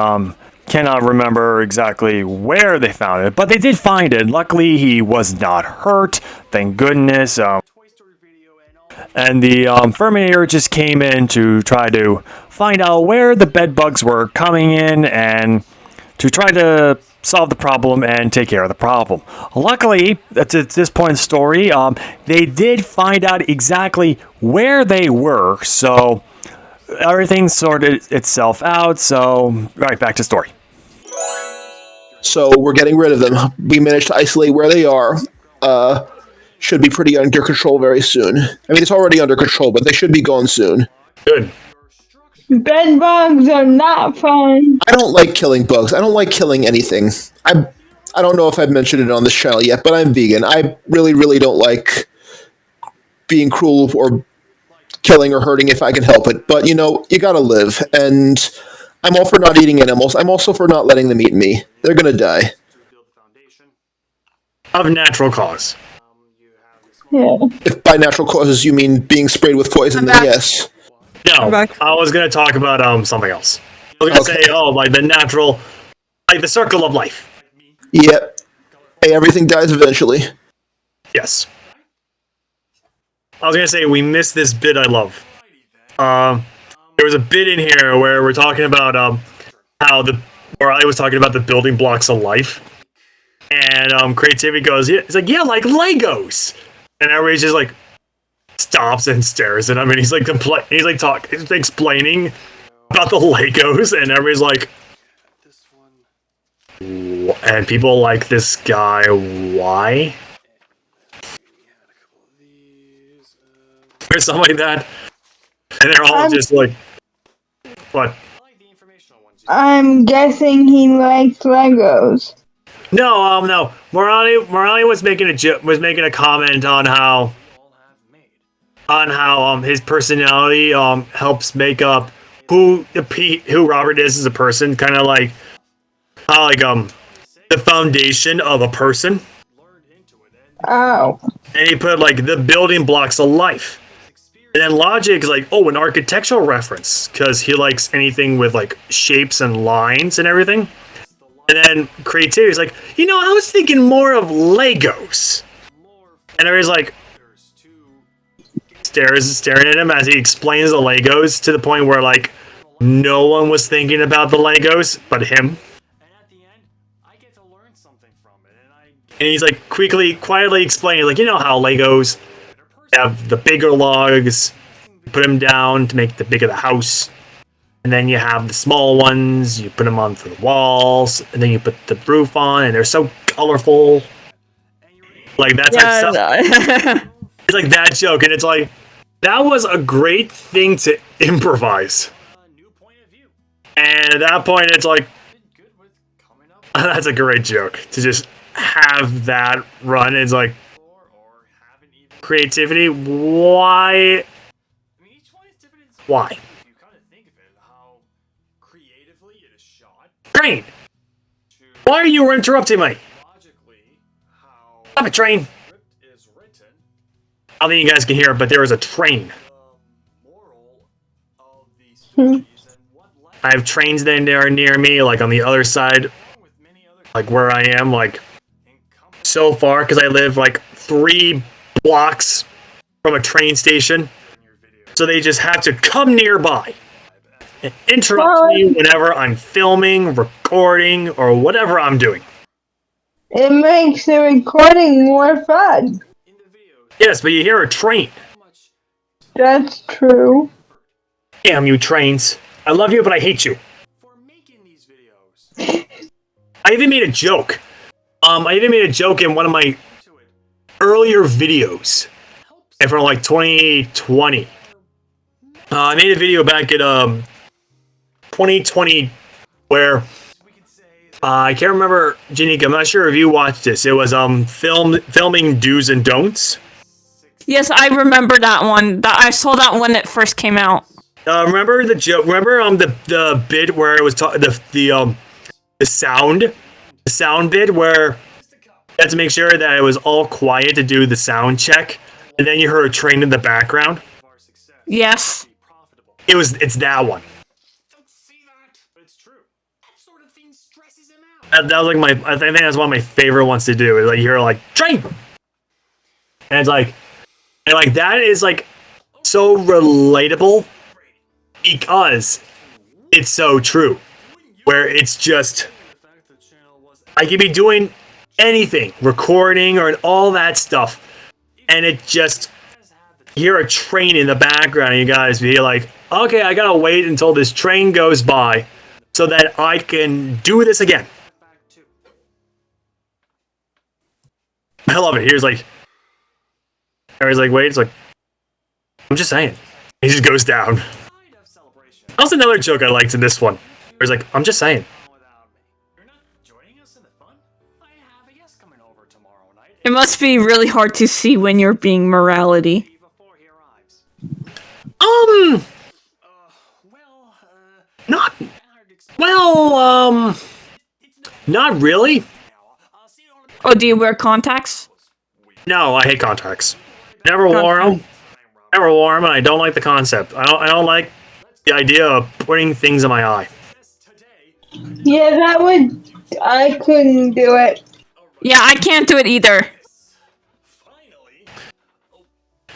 Cannot remember exactly where they found it, but they did find it. Luckily, he was not hurt, thank goodness. Toy Story video and all. And the Terminator just came in to try to find out where the bed bugs were coming in and to try to solve the problem and take care of the problem. Luckily, at this point in the story, they did find out exactly where they were, so everything sorted itself out. So, right back to story. So we're getting rid of them. We managed to isolate where they are. Should be pretty under control very soon. I mean, it's already under control, but they should be gone soon. Good. Bed bugs are not fun. I don't like killing bugs. I don't like killing anything. I don't know if I've mentioned it on this channel yet, but I'm vegan. I really, really don't like being cruel or killing or hurting if I can help it. But, you know, you gotta live. And I'm all for not eating animals. I'm also for not letting them eat me. They're gonna die. To build the foundation. Of natural cause. You have this Yeah. If by natural causes you mean being sprayed with poison, I'm then back. yes. No, back. I was gonna talk about something else. I was gonna Okay. say, like the natural, like the circle of life. Yep. Hey, everything dies eventually. Yes. I was gonna say we missed this bit I love. There was a bit in here where we're talking about where I was talking about the building blocks of life, and creativity goes, yeah, it's like like Legos, and everybody's just like stops and stares at him, and he's like he's explaining about the Legos, and everybody's like, this one. and people like this guy, why? We had a couple of these. Or something like that, and they're all just like, what? I like the informational ones. I'm guessing he likes Legos. No. Morale was making a comment on how All have made. his personality helps make up who Robert is as a person, kind of like how the foundation of a person. Learned into it Oh. And he put like the building blocks of life. And then logic is like, oh, an architectural reference, because he likes anything with like shapes and lines and everything. And then creativity is like, I was thinking more of Legos. And everybody's like, staring at him as he explains the Legos to the point where like no one was thinking about the Legos but him. And he's like quietly explaining, like, how Legos have the bigger logs, you put them down to make the bigger the house, and then you have the small ones, you put them on for the walls, and then you put the roof on, and they're so colorful. Like that's it's like that joke, and it's like that was a great thing to improvise. And at that point, it's like that's a great joke to just have that run. It's like creativity. Why? Train. Why are you interrupting me? Stop it, train. I don't think you guys can hear it, but there is a train. I have trains that are near me, like on the other side, like where I am, like so far, because I live like 3 blocks from a train station. So they just have to come nearby and interrupt me whenever I'm filming, recording, or whatever I'm doing. It makes the recording more fun. Yes, but you hear a train. That's true. Damn you, trains. I love you, but I hate you. I even made a joke. I even made a joke in one of my earlier videos. And from like 2020. I made a video back in 2020 where I can't remember, Jenica, I'm not sure if you watched this. It was filming do's and don'ts. Yes, I remember that one. I saw that when it first came out. Remember the joke? Remember the bit where it was the sound bit where you had to make sure that it was all quiet to do the sound check, and then you heard a train in the background. Yes. It's that one. That was like I think that's one of my favorite ones to do. Is like you hear like train, and it's like, that is like so relatable because it's so true. Where it's just I could be doing anything, recording or all that stuff, and it just you hear a train in the background, and you guys be like, okay, I gotta wait until this train goes by so that I can do this again. I love it. Here's like, wait, it's like, I'm just saying. He just goes down. That was another joke I liked in this one. Where he's like, I'm just saying. It must be really hard to see when you're being morality. Not really. Oh, do you wear contacts? No, I hate contacts. Never wore them. And I don't like the concept. I don't like the idea of putting things in my eye. Yeah, I couldn't do it. Yeah, I can't do it either.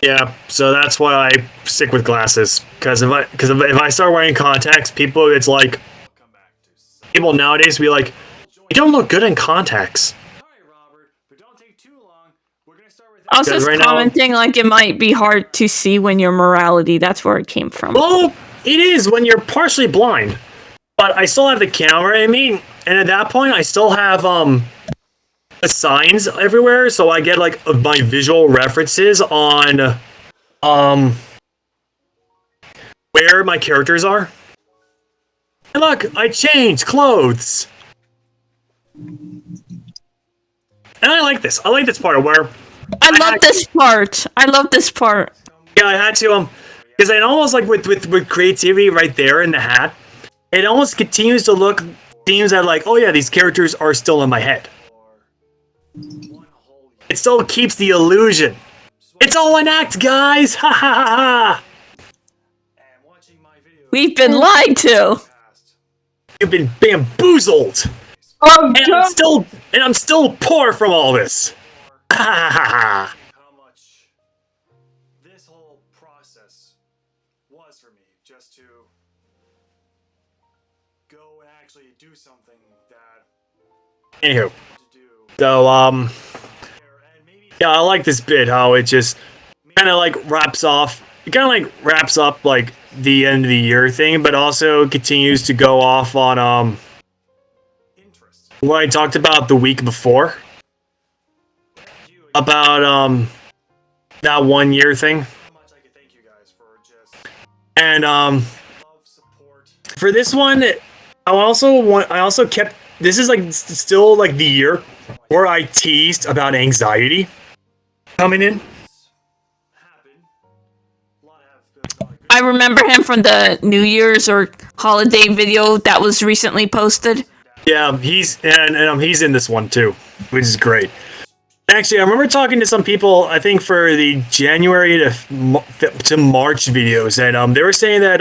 Yeah, so that's why I stick with glasses. Because if I start wearing contacts, people nowadays be like, you don't look good in contacts. I was just commenting like it might be hard to see when you're morality. That's where it came from. Well, it is when you're partially blind. But I still have the camera in me, and at that point I still have the signs everywhere, so I get like my visual references on where my characters are. And look, I changed clothes. And I like this. I like this part where I love this part. Yeah, I had to because it almost like with creativity right there in the hat, it almost continues to look seems that like, oh yeah, these characters are still in my head. it still keeps the illusion. It's all an act, guys! Ha ha ha ha! And watching my videos We've been lied to. past. You've been bamboozled! Oh, And God. I'm still poor from all this! Ha ha ha ha! How much this whole process was for me, just to go and actually do something that Anywho, to do. so, And maybe yeah, I like this bit, how it just kind of like wraps off. It kind of like wraps up like the end of the year thing, but also continues to go off on interest. what I talked about the week before about that 1 year thing. How much I could thank you guys for just And love, support. for this one, I also kept this is like still like the year where I teased about anxiety coming in. Happen. A lot have good, lot of good. I remember him from the New Year's or holiday video that was recently posted. Yeah, he's in this one too, which is great. Actually, I remember talking to some people, I think for the January to March videos, and they were saying that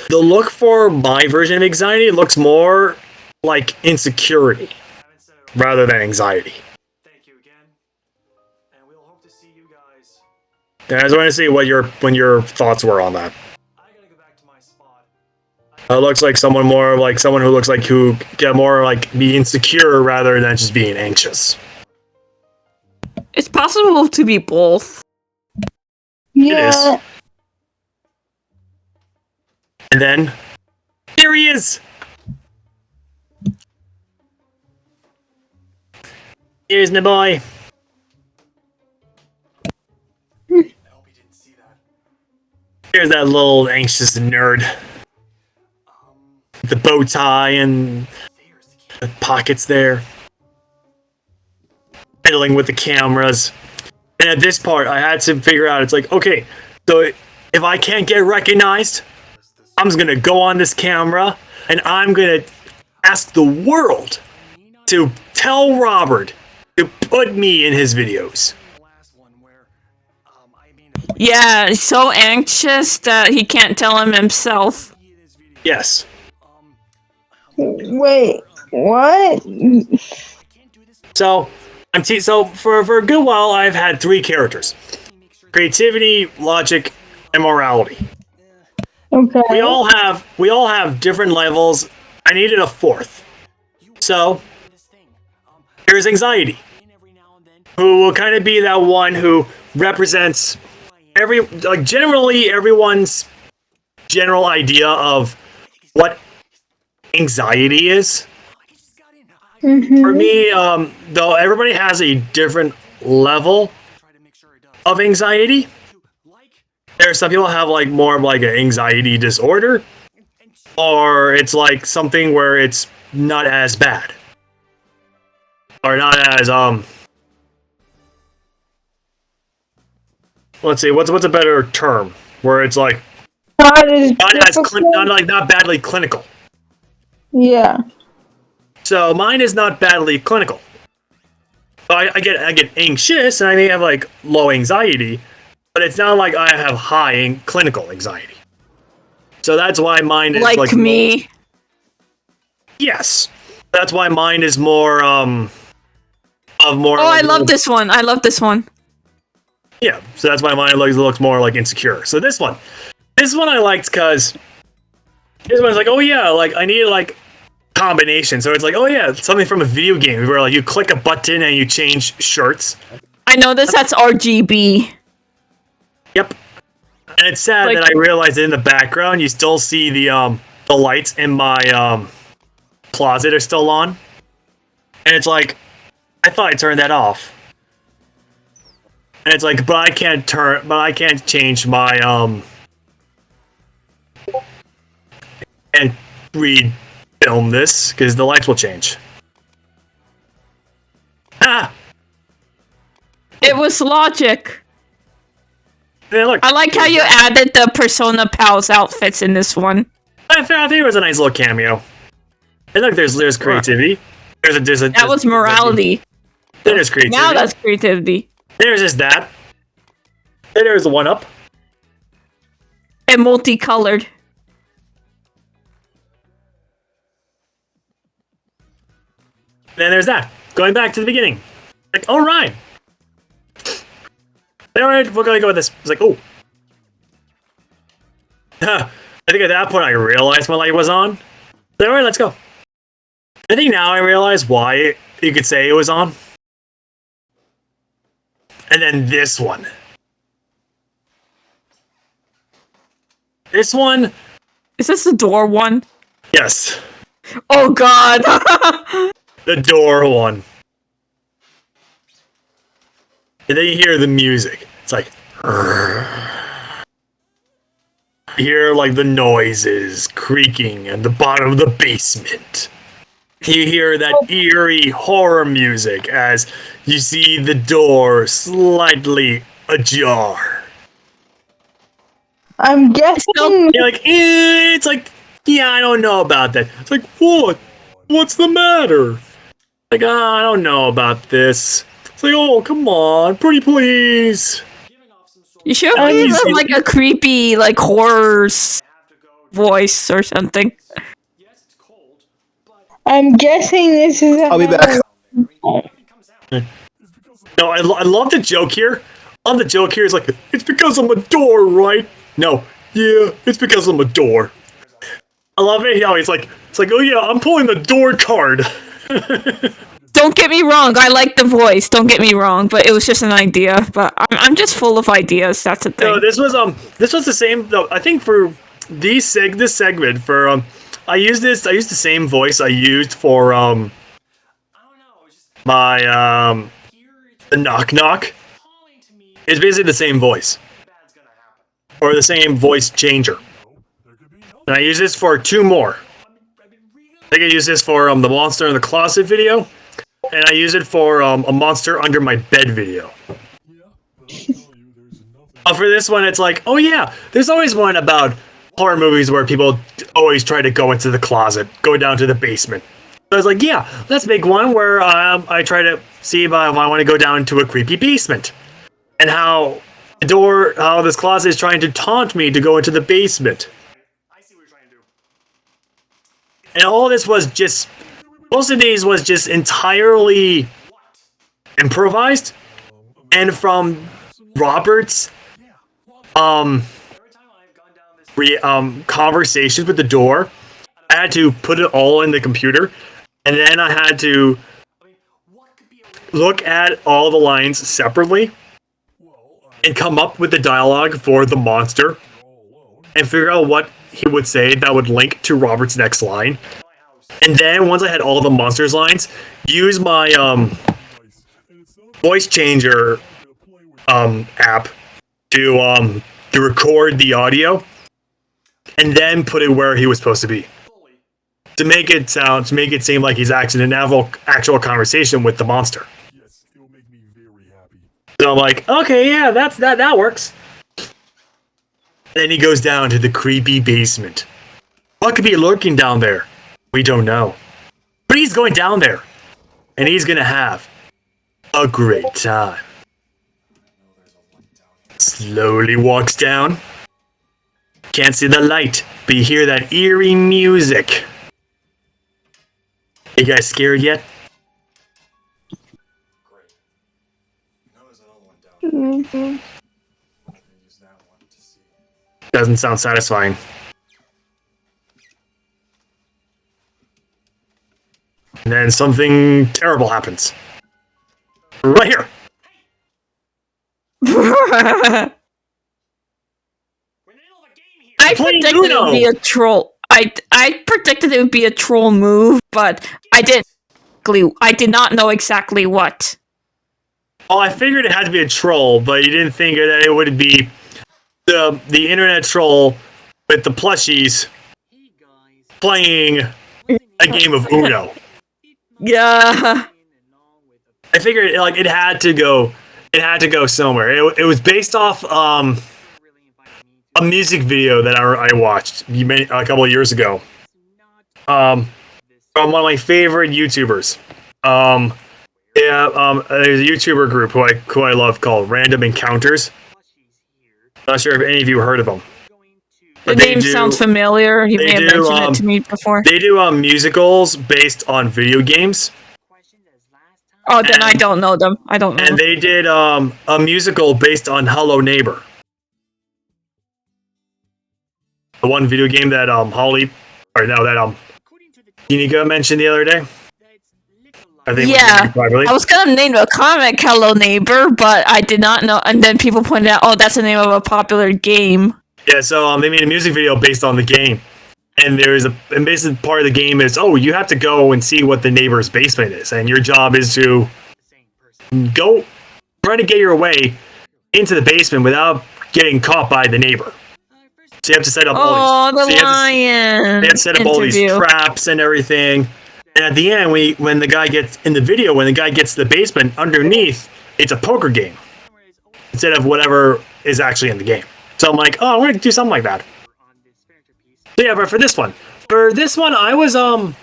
the look for my version of anxiety looks more like insecurity Haven't said it. rather than anxiety. Thank you again, and we'll hope to see you guys. And I just want to see what your thoughts were on that. I gotta go back to my spot. It looks like someone who looks like who get more like be insecure rather than just being anxious. It's possible to be both. Yeah. And then here he is. Here's my boy. I hope you didn't see that. Here's that little anxious nerd. The bow tie and There's the key. the pockets there. Fiddling with the cameras. And at this part, I had to figure out, it's like, okay, so if I can't get recognized, I'm just gonna go on this camera and I'm gonna ask the world to tell Robert to put me in his videos. The last one where I mean Yeah, he's so anxious that he can't tell him himself. in his video. Yes. Wait, what? So so for a good while, I've had 3 characters: creativity, logic, and morality. Okay. We all have different levels. I needed a 4th. So here's anxiety, who will kind of be that one who represents generally everyone's general idea of what anxiety is. For me, though everybody has a different level of anxiety. There's some people have like more of like an anxiety disorder, or it's like something where it's not as bad, or not as let's see, what's a better term where it's like Not as not not badly clinical. Yeah. So mine is not badly clinical. I get anxious and I may have like low anxiety, but it's not like I have high clinical anxiety. So that's why mine is Like me. Yes, that's why mine is more of more. Oh, I love this one. I love this one. Yeah, so that's why mine looks more like insecure. So this one I liked because this one's like, oh yeah, like I need like combination. So it's like, oh yeah, something from a video game where like you click a button and you change shirts. I know this. That's RGB. Yep. And it's sad Like- that I realized in the background you still see the lights in my closet are still on. And it's like, I thought I turned that off. And it's like, but I can't change my and re-film this because the lights will change. Ah! It was logic. Yeah, look. I like how you added the Persona Pals outfits in this one. I think it was a nice little cameo. And look, there's creativity. There's That was morality. Then there's creativity. Now that's creativity. There's just that. Then there's the one up. And multicolored. Then there's that. Going back to the beginning. Like, alright. Alright, we're gonna go with this. It's like, oh. I think at that point I realized my light was on. Alright, let's go. I think now I realize why you could say it was on. And then this one. This one. Is this the door one? Yes. Oh god. The door one. And then you hear the music. It's like... You hear like the noises creaking at the bottom of the basement. You hear that eerie horror music as you see the door slightly ajar. I'm guessing. You're like, it's like, yeah, I don't know about that. It's like, what? What's the matter? Like, I don't know about this. It's like, oh, come on, pretty please. You should Oh, give you him see- like a creepy, like horror voice or something. I'm guessing this is. I'll be back. No, I love the joke here. I love the joke here. It's like, it's because I'm a door, right? No, yeah, it's because I'm a door. I love it. It's like, oh yeah, I'm pulling the door card. Don't get me wrong, I like the voice. Don't get me wrong, but it was just an idea. But I'm just full of ideas. That's the thing. No, this was the same. Though I think for this segment for I used the same voice I used for my the knock knock. It's basically the same voice or the same voice changer. And I use this for two more. I think I use this for the monster in the closet video, and I use it for a monster under my bed video. For this one, it's like, oh yeah, there's always one about horror movies where people always try to go into the closet, go down to the basement. So I was like, yeah, let's make one where I try to see if I want to go down into a creepy basement, and how this closet is trying to taunt me to go into the basement. And all this was just, most of these was just entirely improvised, and from Robert's conversations with the door. I had to put it all in the computer, and then I had to look at all the lines separately and come up with the dialogue for the monster and figure out what he would say that would link to Robert's next line. And then once I had all the monsters lines, use my voice changer app to record the audio and then put it where he was supposed to be. To make it seem like he's actually in an actual conversation with the monster. So I'm like, okay, yeah, that works. Then he goes down to the creepy basement. What could be lurking down there? We don't know. But he's going down there. And he's gonna have a great time. Slowly walks down. Can't see the light, but you hear that eerie music. You guys scared yet? Mhm. Doesn't sound satisfying. And then something terrible happens. Right here! I Playing predicted it Uno. would be a troll. I predicted it would be a troll move, but I did not know exactly what. Oh, I figured it had to be a troll, but you didn't think that it would be the internet troll with the plushies playing a game of Uno. Yeah. I figured it had to go somewhere. It was based off a music video that I watched a couple of years ago. From one of my favorite YouTubers. Yeah, there's a YouTuber group who I love called Random Encounters. Not sure if any of you heard of them. The name sounds familiar. You may have mentioned it to me before. They do musicals based on video games. Oh, then I don't know them. I don't know. And they did a musical based on Hello Neighbor. The one video game that Jenica mentioned the other day. I think yeah, I was gonna name the comic "Hello Neighbor," but I did not know. And then people pointed out, "Oh, that's the name of a popular game." Yeah, so they made a music video based on the game, and and basically part of the game is, you have to go and see what the neighbor's basement is, and your job is to go try to get your way into the basement without getting caught by the neighbor. So you have to set up all these. The lion. They have to set up all these traps and everything. And at the end, when the guy gets in the video, when the guy gets to the basement, underneath, it's a poker game instead of whatever is actually in the game. So I'm like, I'm gonna do something like that. So yeah, but for this one, I was I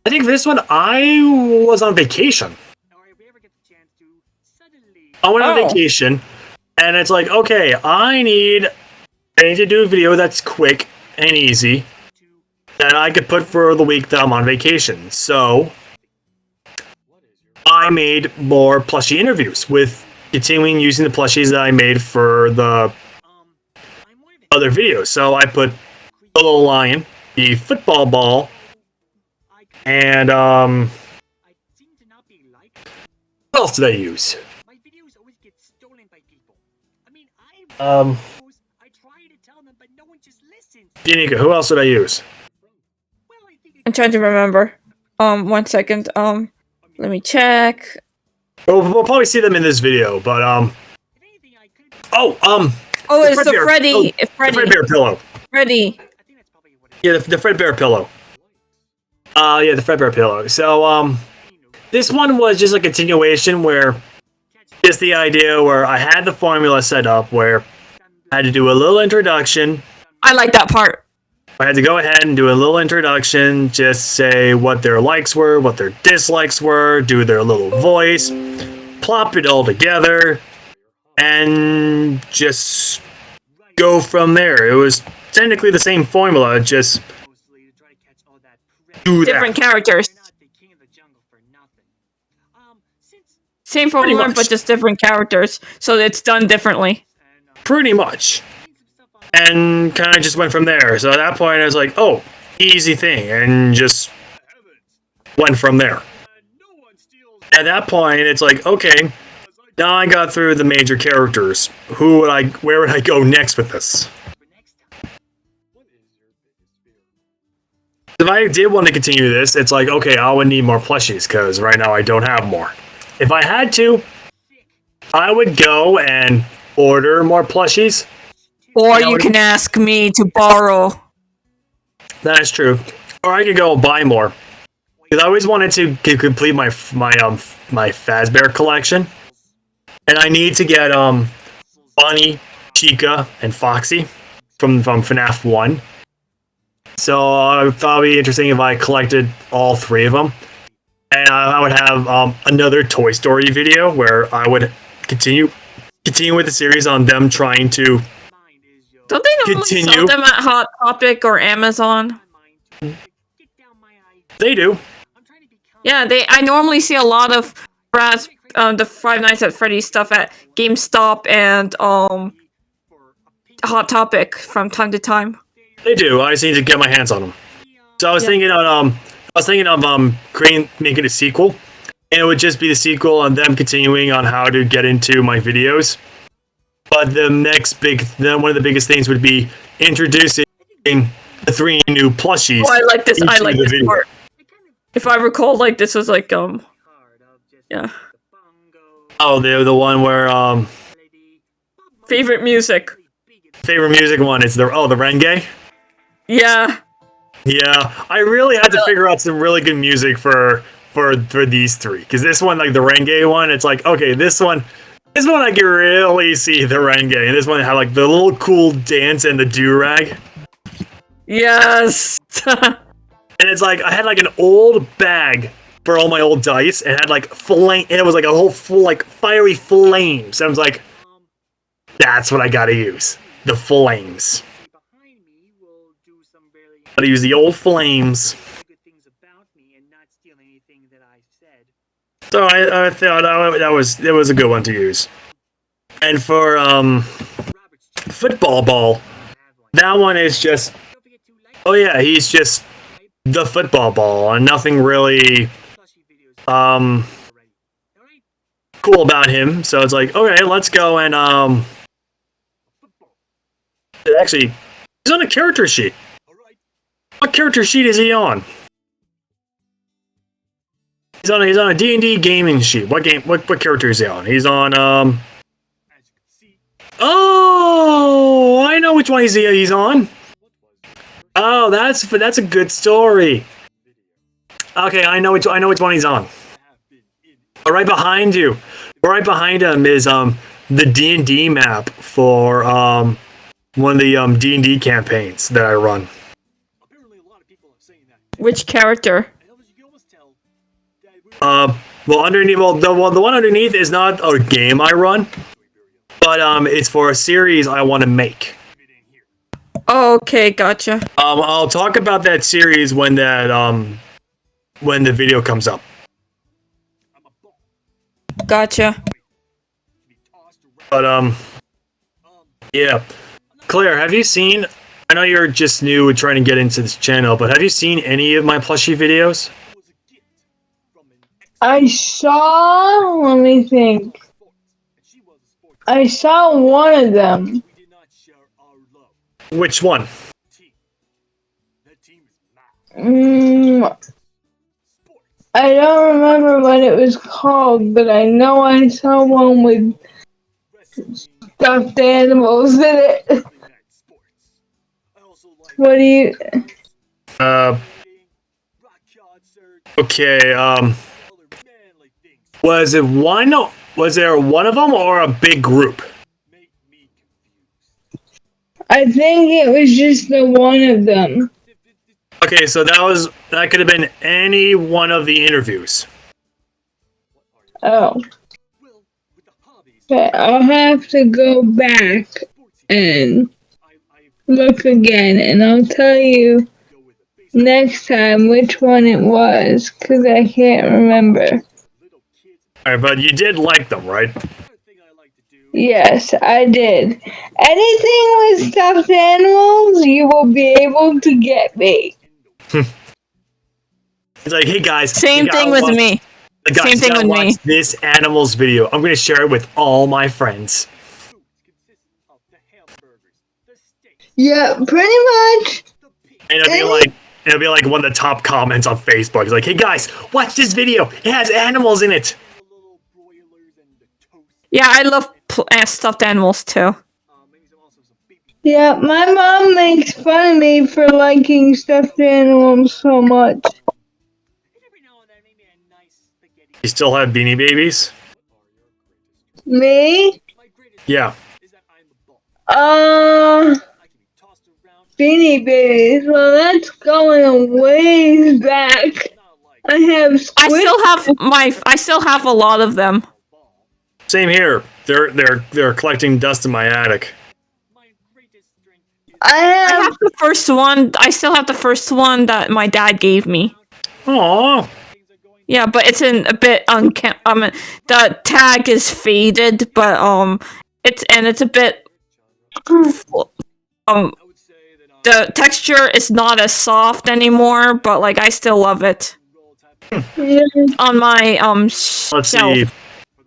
think for this one I was on vacation. I went on vacation, and it's like, okay, I need to do a video that's quick and easy that I could put for the week that I'm on vacation. So I made more plushie interviews with continuing using the plushies that I made for the other videos. So I put the little lion, the football ball, and what else did I use? Jenica, who else did I use? I'm trying to remember. 1 second. Let me check. We'll probably see them in this video, but it's the Freddy. The Fredbear pillow. Freddy. Yeah, the Fredbear pillow. Yeah, the Fredbear pillow. So this one was just a continuation where just the idea where I had the formula set up where I had to do a little introduction. I like that part. I had to go ahead and do a little introduction, just say what their likes were, what their dislikes were, do their little voice, plop it all together, and just go from there. It was technically the same formula, just do different characters. Same formula, but just different characters, so it's done differently. Pretty much. And kind of just went from there. So at that point, I was like, easy thing, and just went from there. At that point, it's like, okay, now I got through the major characters. Where would I go next with this? If I did want to continue this, it's like, okay, I would need more plushies, because right now I don't have more. If I had to, I would go and order more plushies. Or you can ask me to borrow. That is true. Or I could go buy more. Because I always wanted to complete my Fazbear collection. And I need to get Bunny, Chica, and Foxy from FNAF 1. So I thought it would be interesting if I collected all 3 of them. And I would have another Toy Story video where I would continue with the series on them trying to don't they normally sell them at Hot Topic or Amazon? They do. Yeah, I normally see a lot of the Five Nights at Freddy's stuff at GameStop and Hot Topic from time to time. They do. I just need to get my hands on them. So I was thinking of making a sequel, and it would just be the sequel and them continuing on how to get into my videos. But one of the biggest things would be introducing the 3 new plushies. Oh, I like this. I like this part. If I recall, this was yeah. Oh, they're the one where favorite music one is the Renge. Yeah. Yeah, I really had to figure out some really good music for these 3, because this one, like the Renge one, it's like, okay, this one I can really see the Renge, and this one had like the little cool dance and the do-rag. Yes. And it's like I had like an old bag for all my old dice and had like flame, and it was like a whole full like fiery flames. And I was like, that's what I gotta use. The flames. Gotta use the old flames. So I thought that was a good one to use. And for football ball, that one is just, oh yeah, he's just the football ball and nothing really cool about him. So it's like, okay, let's go and actually, he's on a character sheet. What character sheet is he on? He's on a D&D gaming sheet. What character is he on? He's on oh, I know which one he's on. Oh, that's a good story. Okay, I know which one he's on. Oh, right behind you. Right behind him is the D&D map for one of the D&D campaigns that I run. Which character? Well, underneath, the one underneath is not a game I run, but it's for a series I want to make. Oh, okay, gotcha. I'll talk about that series when the video comes up. Gotcha. But yeah, Claire, have you seen? I know you're just new trying to get into this channel, but have you seen any of my plushie videos? I saw. Let me think. I saw one of them. Which one? I don't remember what it was called, but I know I saw one with stuffed animals in it. What do you? Okay. Was it one? Was there one of them or a big group? I think it was just the one of them. Okay, so that could have been any one of the interviews. Oh. Okay, I'll have to go back and look again, and I'll tell you next time which one it was, because I can't remember. Alright, but you did like them, right? Yes, I did. Anything with stuffed animals, you will be able to get me. It's like, hey guys. Same thing with me. Guys, Same thing with me. This animals video. I'm going to share it with all my friends. Yeah, pretty much. And it'll be like one of the top comments on Facebook. It's like, hey guys, watch this video. It has animals in it. Yeah, I love stuffed animals too. Yeah, my mom makes fun of me for liking stuffed animals so much. You still have Beanie Babies? Me? Yeah. Beanie Babies. Well, that's going a ways back. I still have a lot of them. Same here. They're collecting dust in my attic. I have the first one. I still have the first one that my dad gave me. Aww. Yeah, but it's in a bit the tag is faded, but it's a bit the texture is not as soft anymore, but like I still love it. On my Let's see.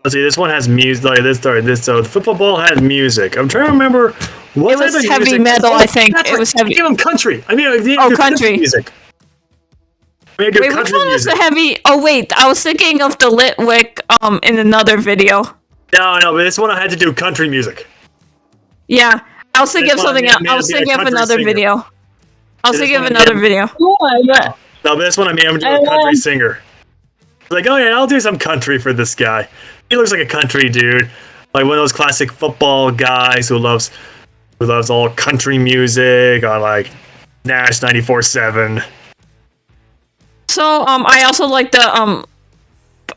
This one has music. Like so the football ball has music. I'm trying to remember what it was type of heavy music. metal. I think it was heavy. Give them country. I mean, country music. Wait, which one was the heavy? Oh wait, I was thinking of the Litwick in another video. No, but this one I had to do country music. Yeah, I was thinking of something else. I was thinking of another video. No, but this one I made him do a country singer. Like, oh yeah, I'll do some country for this guy. He looks like a country dude, like one of those classic football guys who loves all country music on like Nash 94.7. So I also like the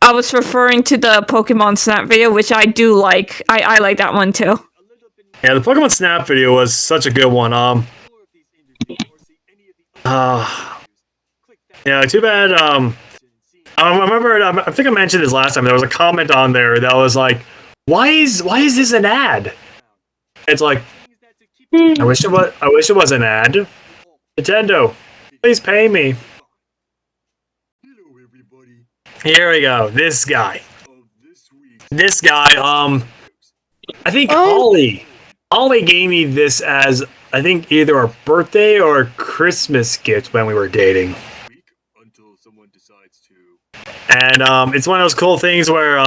I was referring to the Pokemon Snap video, which I do like. I like that one too. Yeah, the Pokemon Snap video was such a good one. Yeah, too bad. I remember. I think I mentioned this last time. There was a comment on there that was like, "Why is this an ad?" It's like, I wish it was an ad. Nintendo, please pay me. Here we go. This guy. I think Ollie gave me this as, I think, either a birthday or a Christmas gift when we were dating. And it's one of those cool things where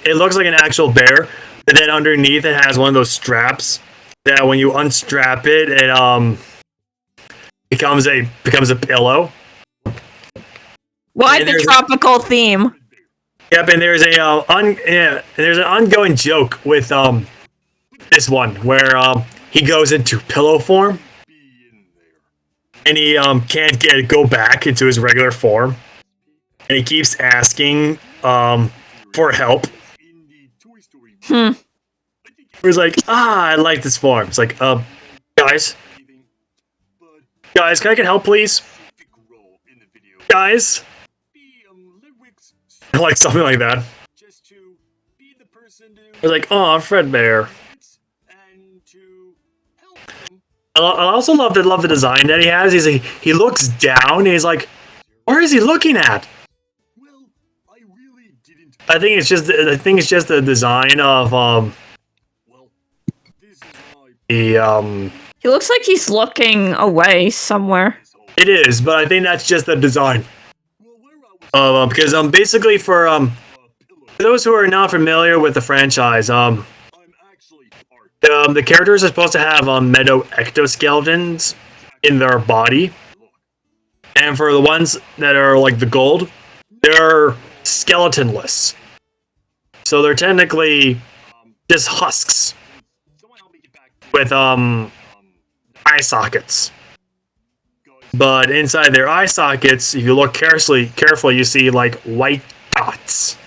it looks like an actual bear, but then underneath it has one of those straps that when you unstrap it, it becomes a pillow. Why the tropical theme? Yep, and there's there's an ongoing joke with this one where he goes into pillow form and he can't go back into his regular form, and he keeps asking for help. He's like, I like this form. It's like, guys, can I get help, please? Guys. Like something like that. It's like, oh, Fredbear. I also love the design that he has. He looks down and he's like, where is he looking at? I think it's just the design of He looks like he's looking away somewhere. It is, but I think that's just the design. Because basically for those who are not familiar with the franchise, the characters are supposed to have meadow ectoskeletons in their body, and for the ones that are like the gold, they're skeletonless. So they're technically just husks with eye sockets. But inside their eye sockets, if you look carefully, you see like white dots.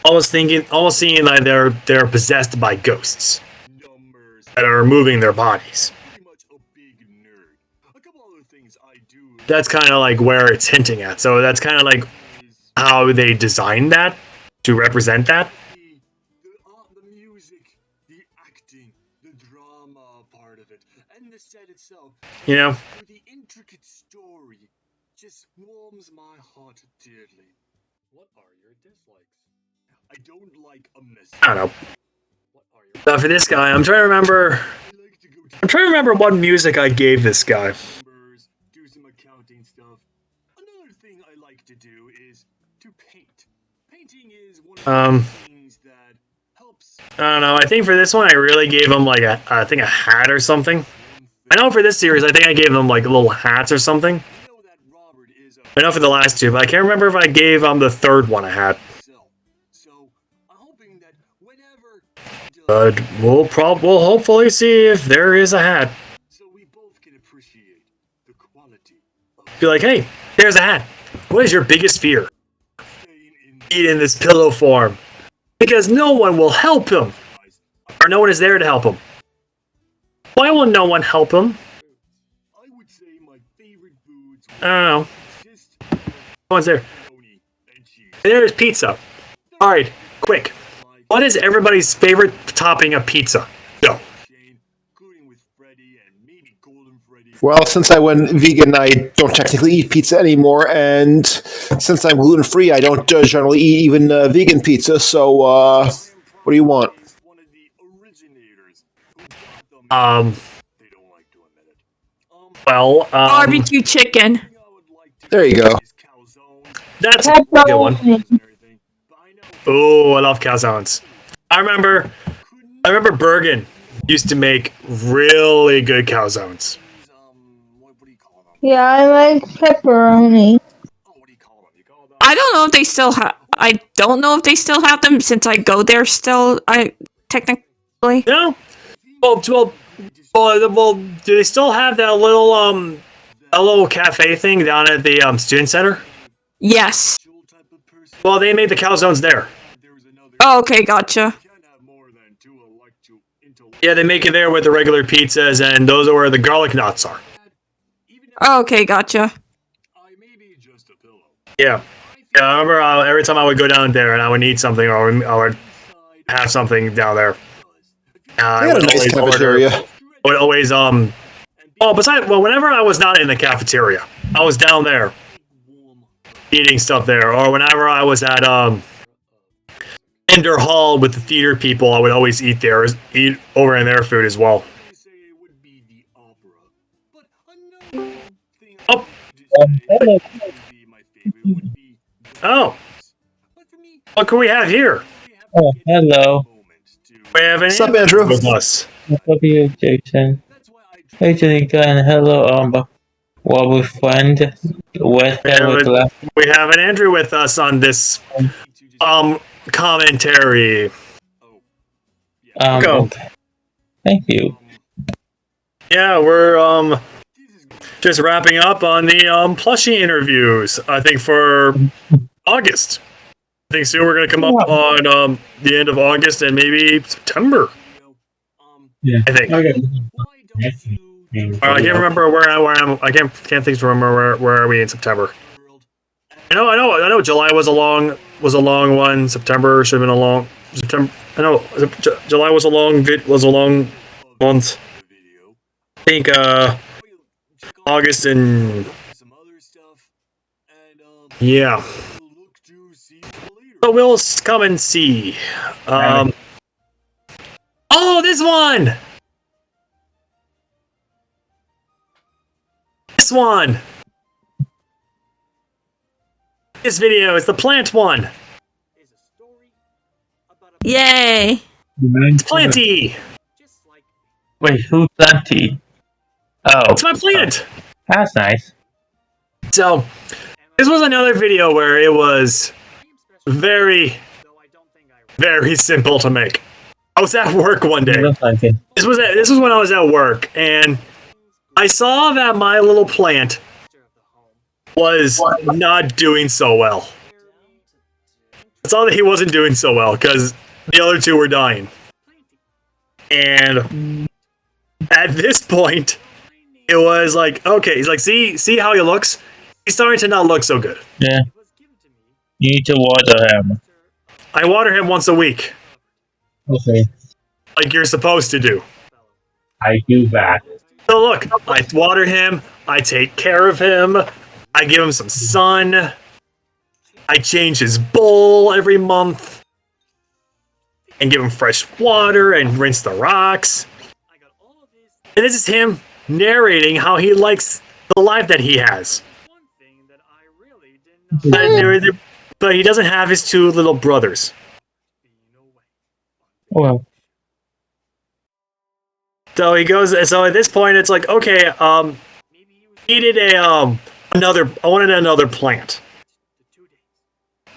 Almost seeing like they're possessed by ghosts that are moving their bodies. That's kind of like where it's hinting at. So that's kind of like how they designed that to represent that. You know? The intricate story just warms my heart dearly. What are your dislikes? I don't like a mess. I don't know. But for this guy, I'm trying to remember what music I gave this guy. Do some accounting stuff. Another thing I like to do is to paint. Painting is one of the things that helps. I don't know. I think for this one, I really gave him like a hat or something. I know for this series, I think I gave them like little hats or something. I know for the last two, but I can't remember if I gave the third one a hat. But we'll hopefully see if there is a hat. Be like, hey, there's a hat. What is your biggest fear? Eat in this pillow form. Because no one will help him. Or no one is there to help him. Why will no one help him? I don't know. No one's there. And there's pizza. Alright, quick. What is everybody's favorite topping of pizza? Go. Well, since I went vegan, I don't technically eat pizza anymore, and since I'm gluten-free, I don't generally eat even vegan pizza, so, what do you want? Well, Barbecue chicken. There you go. That's a good one. Oh, I love calzones. I remember Bergen used to make really good calzones. Yeah, I like pepperoni. I don't know if they still have. I don't know if they still have them since I go there still. I technically. No. Well, do they still have that little a little cafe thing down at the student center. Yes. Well, they made the calzones there. Oh, okay, gotcha. Yeah, they make it there with the regular pizzas, and those are where the garlic knots are. Oh, okay, gotcha. Yeah. Yeah, I remember every time I would go down there and I would need something or I would have something down there. They I had a would nice always cafeteria. I would always whenever I was not in the cafeteria, I was down there eating stuff there, or whenever I was at Ender Hall with the theater people, I would always eat over in their food as well. Oh. Hello. Oh. What can we have here? Oh, hello. We have an What's up, Andrew? with us. What's up, you, Jason? Hey, Jenica, and hello, Wobble friend. West We have an Andrew with us on this commentary. Go. Okay. Thank you. Yeah, we're just wrapping up on the plushie interviews. I think for August. I think soon we're gonna come up on the end of August and maybe September. Yeah. I think. Okay. I can't remember where I'm. I can't think to remember where are we in September. I know. July was a long one. September should have been a long September. I know July was a long month. I think August and yeah. But we'll come and see. Oh, this one. This one. This video is the plant one. Yay! It's Planty. Wait, who's Planty? Oh, It's my plant. that's nice. So, this was another video where it was very, very simple to make. I was at work one day. Looks like it. This was when I was at work, and I saw that my little plant was not doing so well. I saw that he wasn't doing so well because the other two were dying. And at this point, it was like, okay, he's like, see how he looks? He's starting to not look so good. Yeah. You need to water him. I water him once a week, Okay. like you're supposed to do. I do that. So look, I water him, I take care of him, I give him some sun, I change his bowl every month, and give him fresh water and rinse the rocks. And this is him narrating how he likes the life that he has. But he doesn't have his two little brothers. Well, So he goes. So at this point, it's like, okay, needed I wanted another plant.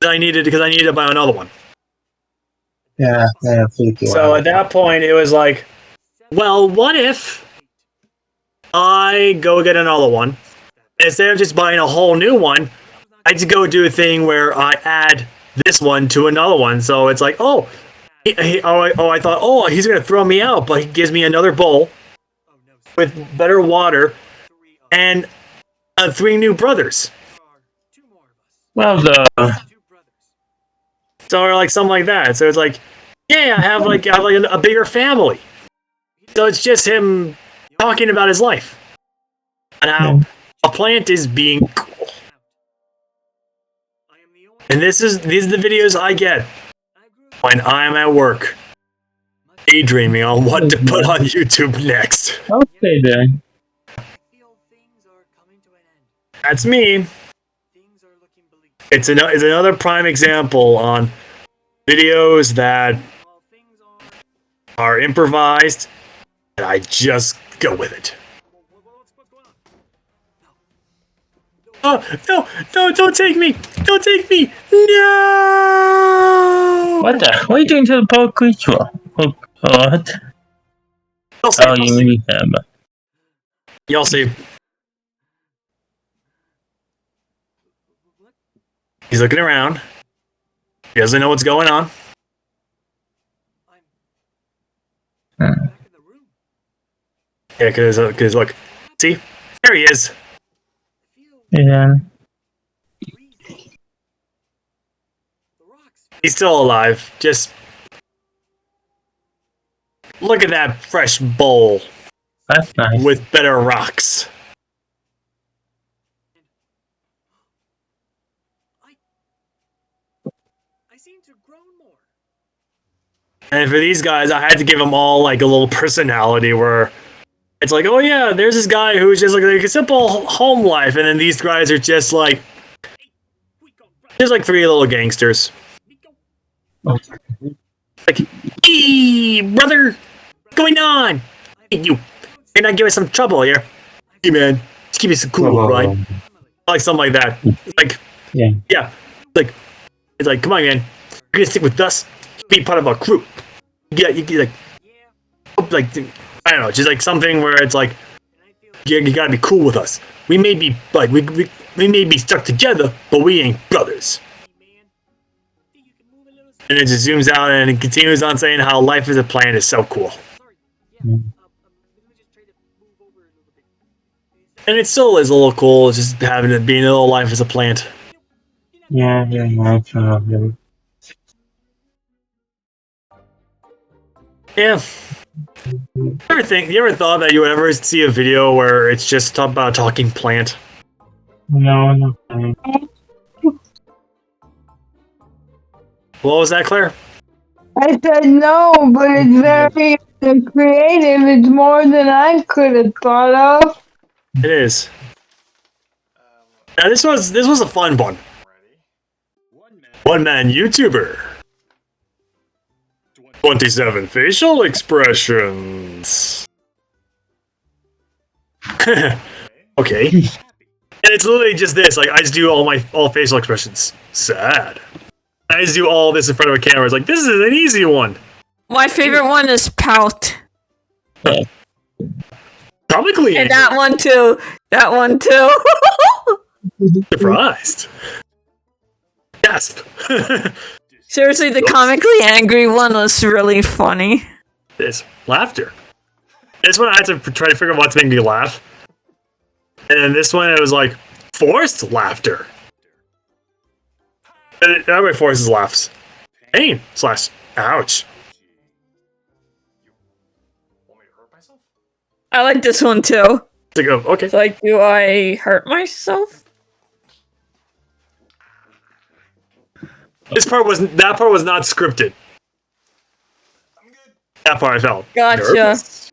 I needed to buy another one. yeah, So at that point, it was like, well, what if I go get another one? Instead of just buying a whole new one, I just go do a thing where I add this one to another one. So it's like, I thought, he's going to throw me out, but he gives me another bowl with better water and 3 new brothers. well, So or like something like that. So it's like, yeah, I have a bigger family. So it's just him talking about his life and how a plant is being cool. And these are the videos I get when I'm at work, daydreaming on what to put on YouTube next. okay then. That's me. It's another prime example on videos that are improvised, and I just go with it. Oh, no, don't take me! Don't take me! No! What are you doing to the poor creature? Oh, what? You'll see. Oh, you mean him. You'll see. He's looking around. He doesn't know what's going on. Hmm. Yeah, because look, see, there he is. Yeah. He's still alive. Just look at that fresh bowl That's nice. with better rocks. I seem to have grown more. And for these guys, I had to give them all like a little personality where it's like, oh yeah, there's this guy who's just like a simple home life, and then these guys are just like, there's like three little gangsters. Like, hey, brother, what's going on? Hey, you're not giving us some trouble here. Hey, man, just keep it cool, right? Like something like that. Like, yeah. Like, it's like, come on, man, you're gonna stick with us. Be part of our crew. Yeah, you get like, I don't know, just like something where it's like, yeah, you gotta be cool with us. We may be like we may be stuck together, but we ain't brothers. And it just zooms out and it continues on saying how life as a plant is so cool. And it still is a little cool, just having it being a little life as a plant. Yeah, very nice. Yeah. You ever thought that you would ever see a video where it's just about a talking plant? No. What was that, Claire? I said no, but it's very creative. It's more than I could have thought of. It is. Now this was a fun one. One man YouTuber. 27 facial expressions. Okay. And it's literally just this. Like, I just do all facial expressions. Sad. I just do all this in front of a camera. It's like, this is an easy one. My favorite one is pout. Comically And angry. that one too. Surprised. Gasp. Seriously, the comically angry one was really funny. It's laughter. This one I had to try to figure out what to make me laugh. And then this one, it was like, forced laughter. And everybody forces laughs. Pain / ouch. I like this one too. To go, okay. It's like, do I hurt myself? That part was not scripted. That part I felt. Gotcha. Nervous.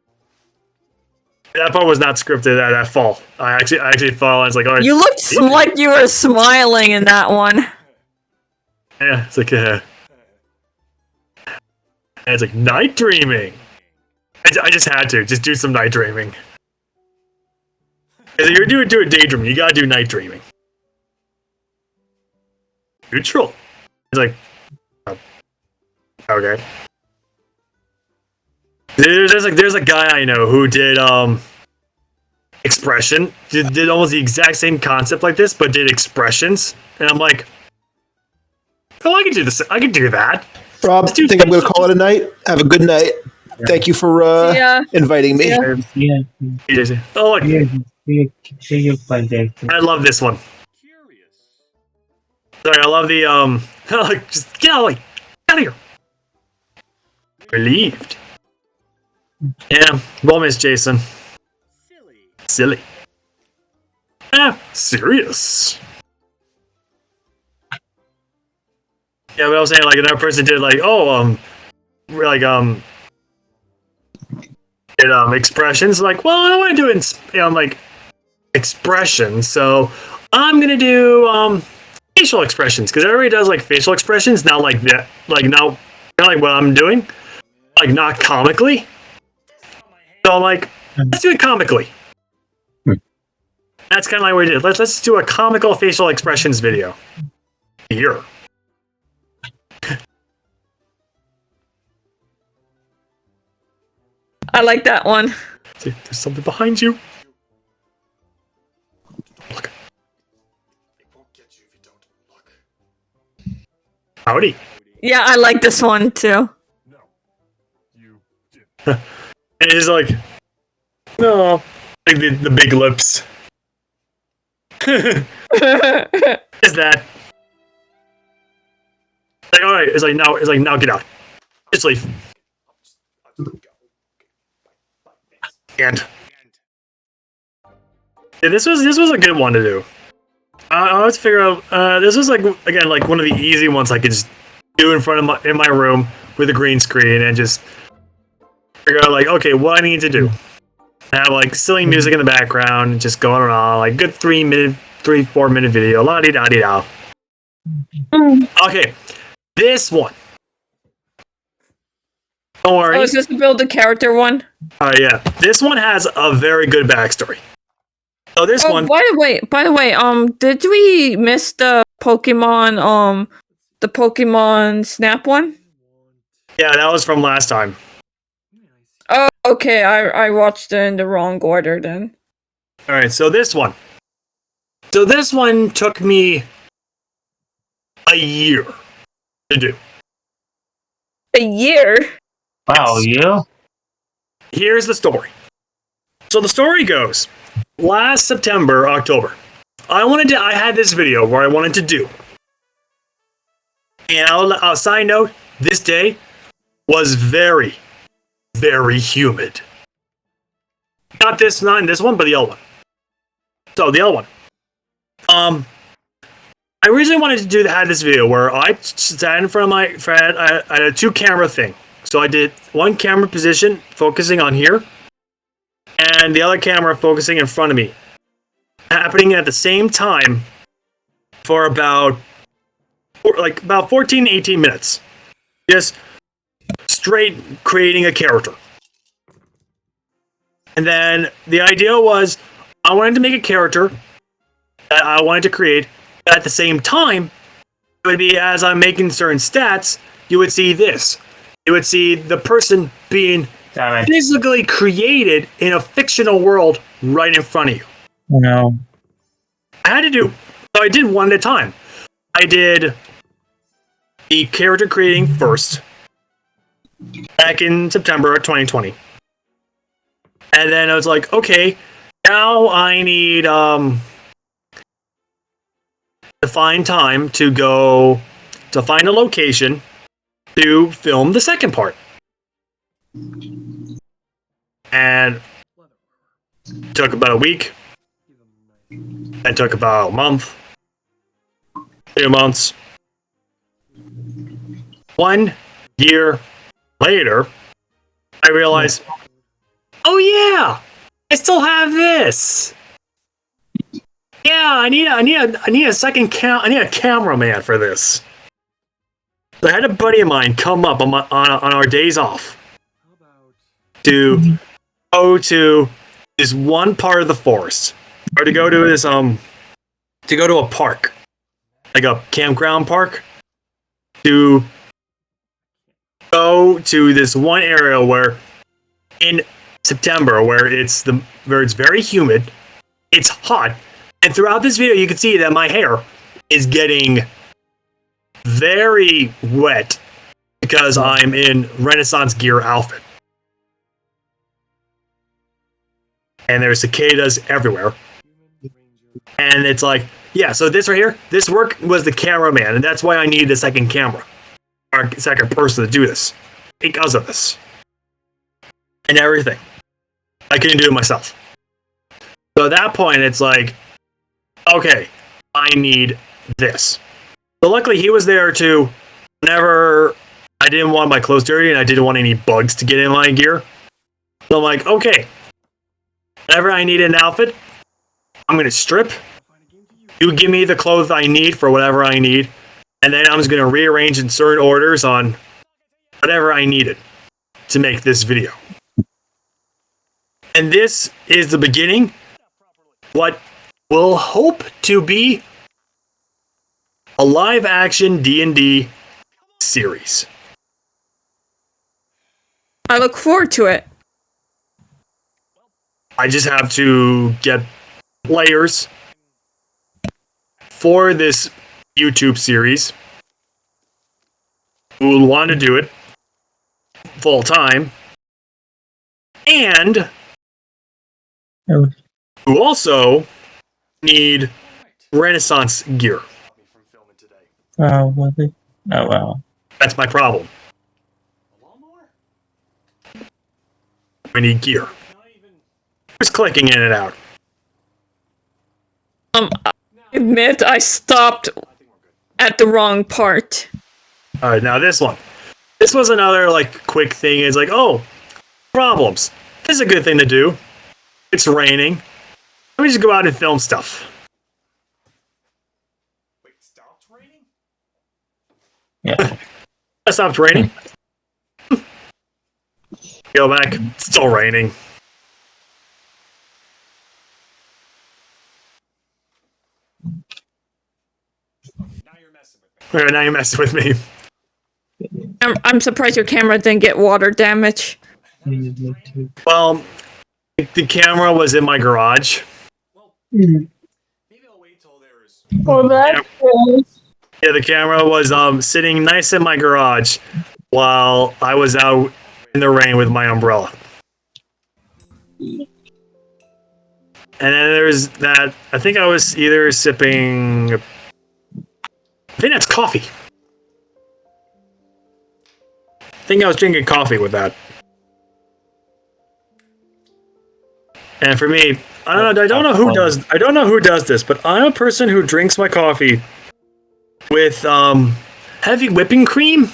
That part was not scripted. That fall. I actually fell. I was like, all right. You looked like you were smiling in that one. Yeah, it's like, and it's like night dreaming. I just had to just do some night dreaming. If you're doing a daydream, you gotta do night dreaming. Neutral. It's like, okay. There's a guy I know who did expression, did almost the exact same concept like this, but did expressions, and I'm like, oh, I can do this. I can do that. Rob, I think I'm going to call it a night. Have a good night. Thank you for inviting me. Oh, look. See you Monday. I love this one. Sorry, I love the like, just get out of here. Relieved. Yeah, well, Miss Jason. Silly. Serious. Yeah, but I was saying, like, another person did, like, did expressions. Like, well, I don't want to do it, like, expressions, so I'm gonna do, facial expressions, because everybody does, like, facial expressions, not like that, like, not like what I'm doing, like, not comically. So I'm like, let's do it comically. That's kind of like what we did. Let's do a comical facial expressions video. Here. I like that one. See, there's something behind you. Look. It won't get you if you don't look. Howdy. Yeah, I like this one too. And it's like, no, like the big lips. Is that? Like, all right. It's like now get out. Just leave. And yeah, this was a good one to do. I always figure out this was like again like one of the easy ones I could just do in front of my room with a green screen and just figure out like, okay, what I need to do. Have like silly music in the background, just going on like good 4 minute video, la di da di da. Okay, this one. Don't worry. Oh, is this the build a character one? Yeah, this one has a very good backstory. So this one. By the way, did we miss the Pokemon Snap one? Yeah, that was from last time. Oh, okay. I watched it in the wrong order then. All right, so this one. So this one took me a year to do. A year? Wow, you? Here's the story. So the story goes, last September, October, I had this video where I wanted to do. And I'll side note, this day was very, very humid. Not in this one, but the other one. So the other one. I originally wanted to had this video where I sat in front of my friend. I had a 2-camera thing. So I did one camera position focusing on here, and the other camera focusing in front of me, happening at the same time for about 14 to 18 minutes, just straight creating a character. And then the idea was I wanted to make a character that I wanted to create, but at the same time, it would be as I'm making certain stats, you would see this. You would see the person being physically created in a fictional world right in front of you. No. I did one at a time. I did the character creating first, back in September of 2020. And then I was like, okay, now I need to find time to go to find a location to film the second part. And it took about a week. It took about a month. 2 months. 1 year later, I realized, oh yeah, I still have this. Yeah, I need a second I need a cameraman for this. So I had a buddy of mine come up on our days off to go to this one part of the forest, or to go to this to go to a park, like a campground park, to go to this one area where in September where it's very humid, it's hot, and throughout this video you can see that my hair is getting very wet because I'm in Renaissance gear outfit. And there's cicadas everywhere. And it's like, yeah, so this right here, this work was the cameraman, and that's why I needed a second camera. Or a second person to do this. Because of this. And everything. I couldn't do it myself. So at that point, it's like, okay, I need this. So luckily he was there too. Whenever I didn't want my clothes dirty and I didn't want any bugs to get in my gear. So I'm like, okay, whenever I need an outfit, I'm going to strip. You give me the clothes I need for whatever I need. And then I'm just going to rearrange in certain orders on whatever I needed to make this video. And this is the beginning. What will hope to be a live-action D&D series. I look forward to it. I just have to get players for this YouTube series. who want to do it full time, and Oh, who also need Renaissance gear. was it? Oh, well. That's my problem. I need gear. Who's clicking in and out? I admit I stopped at the wrong part. Alright, now this one. This was another, like, quick thing. It's like, oh, problems. This is a good thing to do. It's raining. Let me just go out and film stuff. Wait, stopped raining? Yeah. It stopped raining. Go back. It's still raining. Now you're messing with me. Alright, now you're messing with me. I'm surprised your camera didn't get water damage. Well, the camera was in my garage. Maybe I'll wait till there's. Well, that's good. Yeah, the camera was sitting nice in my garage while I was out in the rain with my umbrella. And then there's that. I think I was either sipping. I think that's coffee. I think I was drinking coffee with that. And for me, I don't know who does this, but I'm a person who drinks my coffee with heavy whipping cream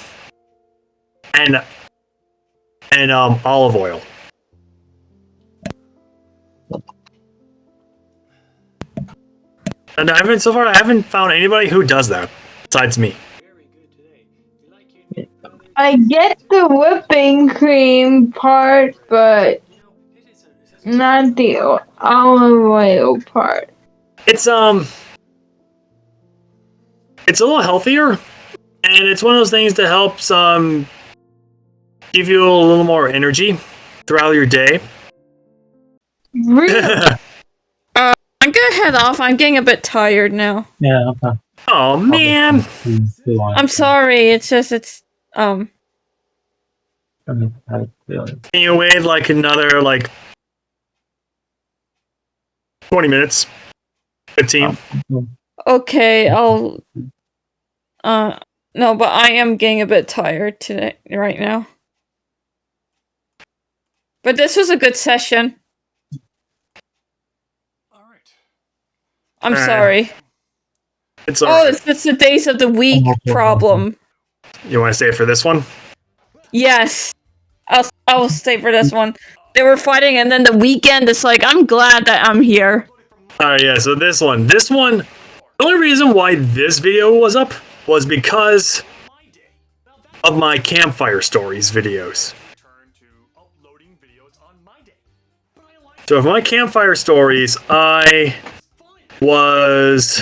and olive oil. And I haven't found anybody who does that besides me. Very good today. You like it? I get the whipping cream part, but not the olive oil part. It's a little healthier, and it's one of those things that helps give you a little more energy throughout your day. Really? I'm gonna head off. I'm getting a bit tired now. Yeah, okay. Oh man. I'm sorry. It's I mean, I feel it. Can you wait like another 20 minutes? 15? okay. I'll no, but I am getting a bit tired today right now. But this was a good session. All right. I'm sorry. It's Oh, alright. it's the days of the week problem. You want to stay for this one? Yes. I'll stay for this one. They were fighting, and then the weekend is like, I'm glad that I'm here. Alright, yeah, so this one. The only reason why this video was up was because of my campfire stories videos. Turn to uploading videos on my day. But I like So for my campfire stories, I was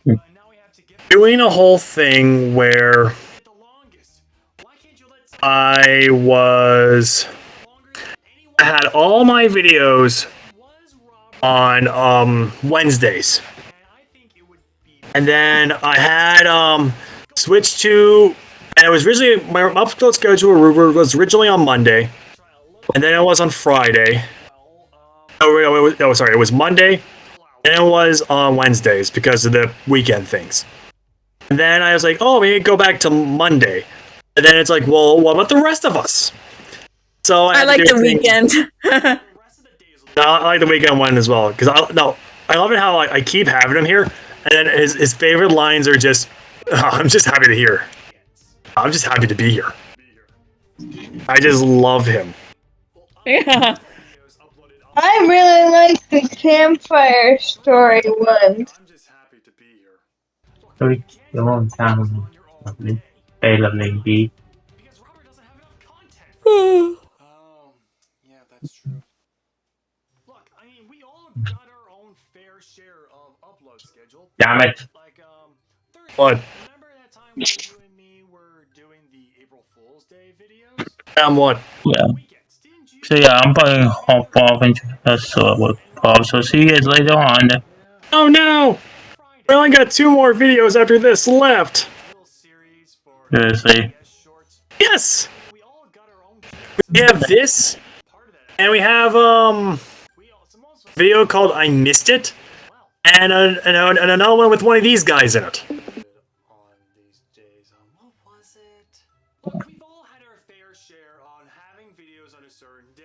now we have to get doing a whole thing where the longest. Why can't you let I was longer than anyone I had all my videos was robbed? on Wednesdays. And I think it would be And then I had switched to, and it was originally my upload schedule was originally on Monday, and then it was on Friday. Sorry, it was Monday, and it was on Wednesdays because of the weekend things. And then I was like, oh, maybe go back to Monday, and then it's like, well, what about the rest of us? So I had to like do the things- weekend. No, I like the weekend one as well because I love it how I keep having him here, and then his favorite lines are just, I'm just happy to hear. I'm just happy to be here. I just love him. Yeah. I really like the campfire story ones. I'm just happy to be here. Sorry, the wrong sound. Lovely. Very lovely indeed. Because Robert doesn't have enough content. Yeah, that's true. Look, I mean, we all got our own fair share of upload schedule. Damn it. Like, Thursday. What? Remember that time when you and me were doing the April Fool's Day videos? What? Yeah. Weekends, didn't you? So yeah, I'm probably hop off into the store with Bob. So see you guys later on. Oh no! We only got 2 more videos after this left. Little series for Seriously. guest shorts Yes. We have this, and we have video called "I Missed It," and another one with one of these guys in it. On these days, what was it? Look, we've all had our fair share on having videos on a certain day,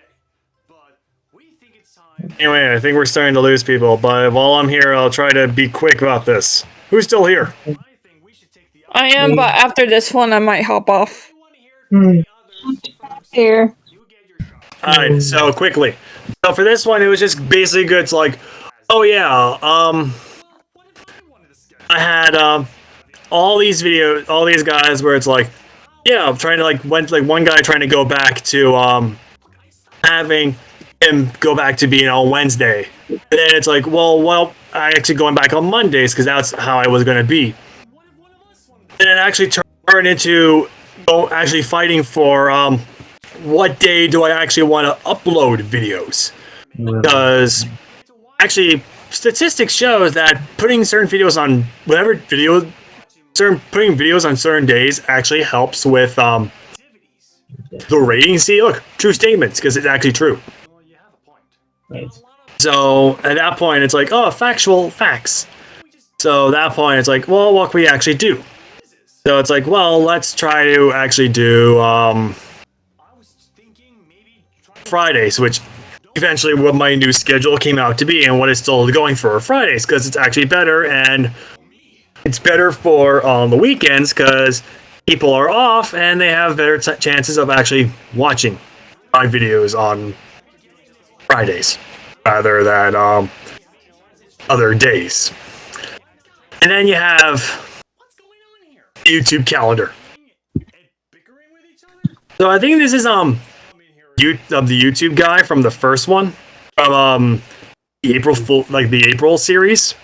but we think it's time. Anyway, I think we're starting to lose people, but while I'm here, I'll try to be quick about this. Who's still here? I think we should take the I am, but after this one, I might hop off. Here. Alright, so quickly. So for this one, it was just basically good. It's like, oh yeah, I had all these videos, all these guys where it's like, yeah, I'm trying to one guy trying to go back to having him go back to being on Wednesday. And then it's like, well, I actually going back on Mondays because that's how I was gonna be. And it actually turned into actually fighting for what day do I actually want to upload videos? Because actually, statistics shows that putting certain videos on putting videos on certain days actually helps with the ratings. See, look, true statements because it's actually true. So at that point, it's like, oh, factual facts. So at that point, it's like, well, what can we actually do? So it's like, well, let's try to actually do Fridays, which eventually what my new schedule came out to be and what it's still going for Fridays, because it's actually better, and it's better for on the weekends because people are off and they have better chances of actually watching my videos on Fridays rather than other days. And then you have YouTube calendar. So I think this is the YouTube guy from the first one from the April series,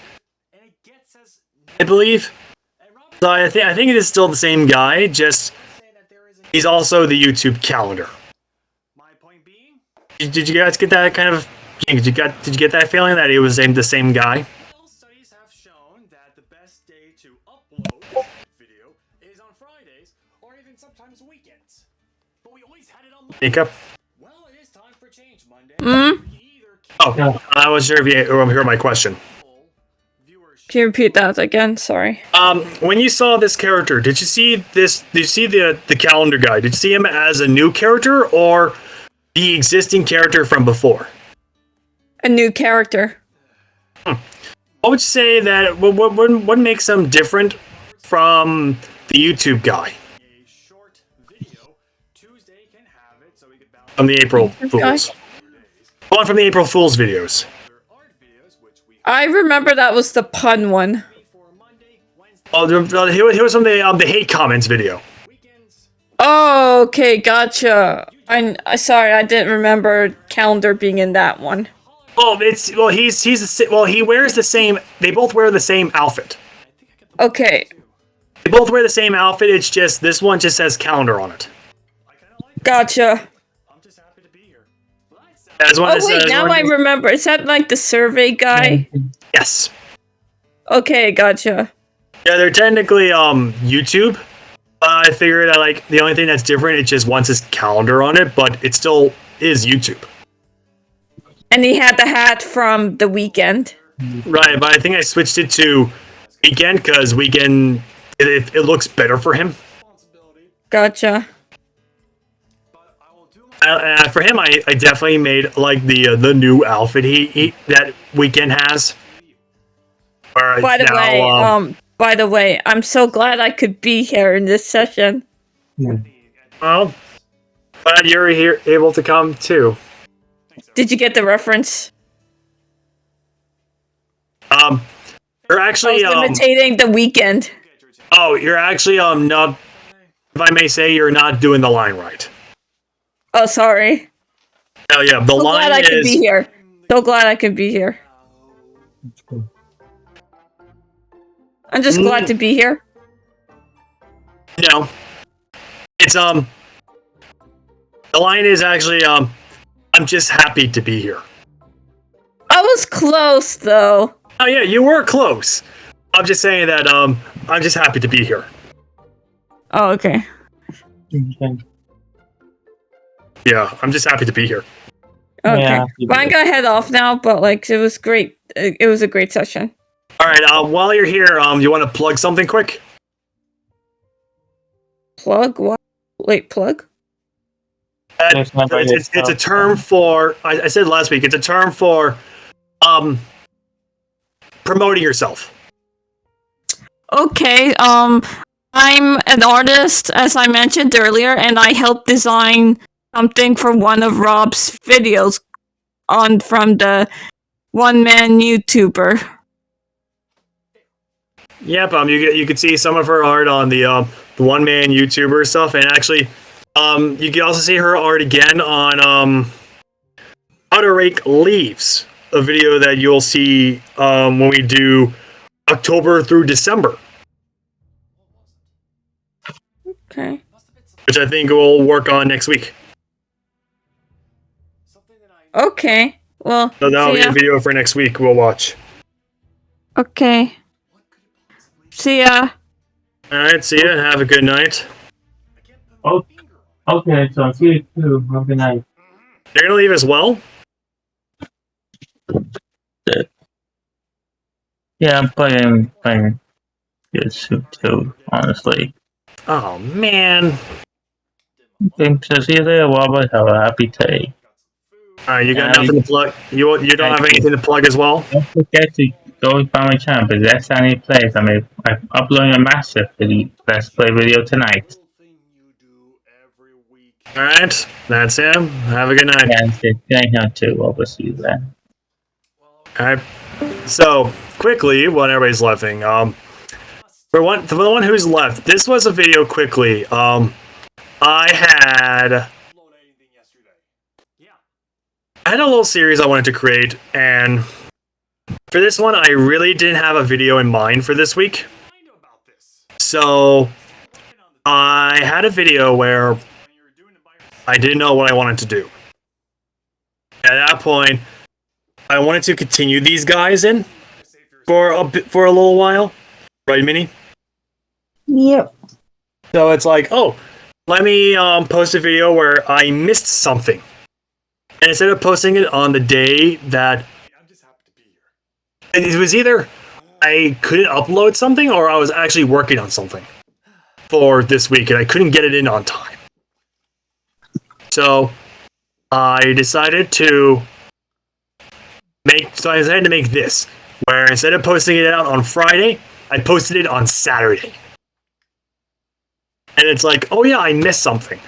I believe. So I think it is still the same guy, just he's also the YouTube calendar. Did you guys get that kind of? Did you get that feeling that it was the same guy? Studies have shown that the best day to upload video is on Fridays or even sometimes weekends. But we always had it on Monday. Jenica? Well, it is time for change Monday. Oh, I wasn't sure if you heard my question. Can you repeat that again? Sorry. When you saw this character, did you see this? Did you see the calendar guy? Did you see him as a new character or the existing character from before? A new character. What would you say that? What makes him different from the YouTube guy? From the April Fools. One from the April Fools videos. I remember that was the pun one. Oh, he was from the hate comments video. Oh, okay, gotcha. Sorry, I didn't remember Calendar being in that one. He wears the same. They both wear the same outfit. Okay. They both wear the same outfit. It's just this one just says Calendar on it. Gotcha. Now I remember. Is that like the survey guy? Yes. Okay, gotcha. Yeah, they're technically YouTube. I figured that the only thing that's different, it just once it's Calendar on it, but it still is YouTube. And he had the hat from The Weeknd. Right, but I think I switched it to Weekend because Weekend it looks better for him. Gotcha. For him, I definitely made the new outfit that Weekend has. By the way, I'm so glad I could be here in this session. Well, glad you're here, able to come too. Did you get the reference? You're actually imitating The Weeknd. Oh, you're actually not. If I may say, you're not doing the line right. Oh, sorry. Oh yeah, the line glad I could be here. So glad I could be here. I'm just glad to be here. No, it's the line is actually I'm just happy to be here. I was close though. Oh yeah, you were close. I'm just saying that I'm just happy to be here. Oh, okay. Okay. Yeah, I'm just happy to be here. Okay. Yeah. Well, I'm gonna head off now, but like it was great. It was a great session. All right. While you're here, you want to plug something quick? Plug what? Wait, plug? There's nobody It's a term for. I said last week. It's a term for promoting yourself. Okay. I'm an artist, as I mentioned earlier, and I helped design something for one of Rob's videos from the one-man YouTuber. Yep. You could see some of her art on the one man YouTuber stuff, and actually, you can also see her art again on How to Rake Leaves, a video that you'll see when we do October through December, Okay. which I think we'll work on next week. Okay. Well, So that'll see be a ya. video for next week. We'll watch. Okay. See ya. All right. See ya. Have a good night. Oh, okay, so see you too. Have a good night. You're gonna leave as well. Yeah, I'm playing good soup too, honestly. Oh man. Okay, so see you later, Robert. Have a happy day. All right. You got Yeah, nothing to plug. You don't have anything to plug as well. Don't forget to go find my channel, because that's how many plays. I'm uploading a massive Let's Play video tonight. All right. That's him. Have a good night. And good night too, Robert. See you then. All right. So quickly, when everybody's leaving, for the one who's left, this was a video quickly. I had a little series I wanted to create, and for this one, I really didn't have a video in mind for this week. So I had a video where I didn't know what I wanted to do. At that point, I wanted to continue these guys in for a little while, right, Minnie? Yep. So it's like, oh, let me post a video where I missed something, and instead of posting it on the day that it was either I couldn't upload something or I was actually working on something for this week and I couldn't get it in on time. So I decided to make this, where instead of posting it out on Friday, I posted it on Saturday. And it's like, oh yeah, I missed something.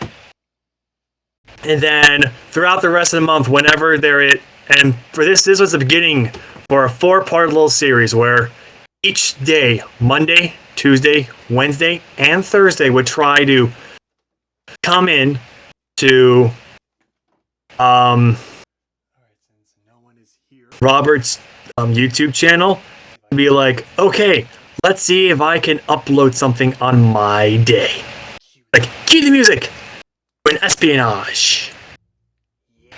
And then throughout the rest of the month, whenever and for this was the beginning for a 4-part little series where each day, Monday, Tuesday, Wednesday, and Thursday, would try to come in to Robert's YouTube channel and be like, okay, let's see if I can upload something on my day. Like, cue the music! We're in espionage.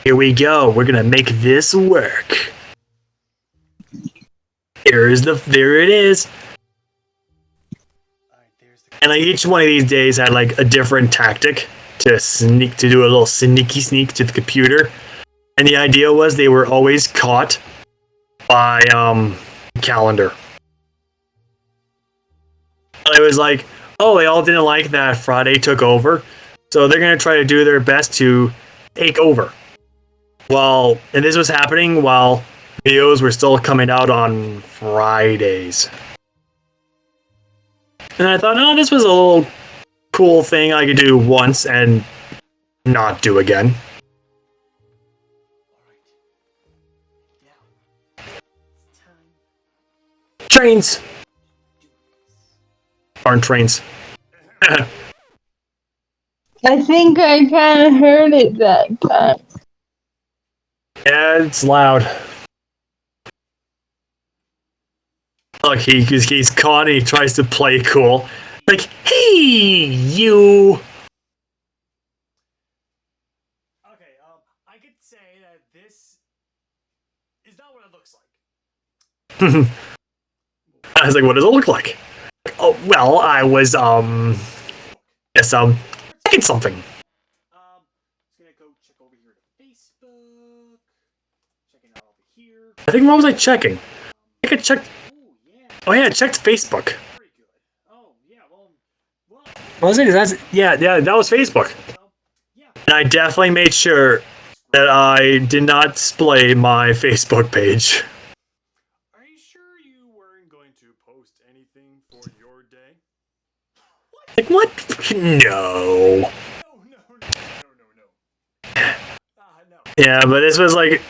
Here we go. We're gonna make this work. There it is. And like each one of these days had like a different tactic to do a little sneak to the computer. And the idea was they were always caught by calendar. It was like, oh, they all didn't like that Friday took over, so they're gonna try to do their best to take over. And this was happening while videos were still coming out on Fridays. And I thought, oh, this was a little cool thing I could do once and not do again. Trains! Aren't trains. I think I kind of heard it that time. Yeah, it's loud. Look, he's caught and he tries to play cool. Like, hey, you! Okay, I could say that this is not what it looks like. I was like, what does it look like? Oh, well, I was, yes, checking something. Just gonna go check over here to Facebook. Checking out over here. I think what was I checking? I could check. Oh yeah, I checked Facebook. Very good. Oh yeah, well. What was it? Yeah, that was Facebook. And I definitely made sure that I did not display my Facebook page. Are you sure you weren't going to post anything for your day? Like what? No. No. Yeah, but this was like,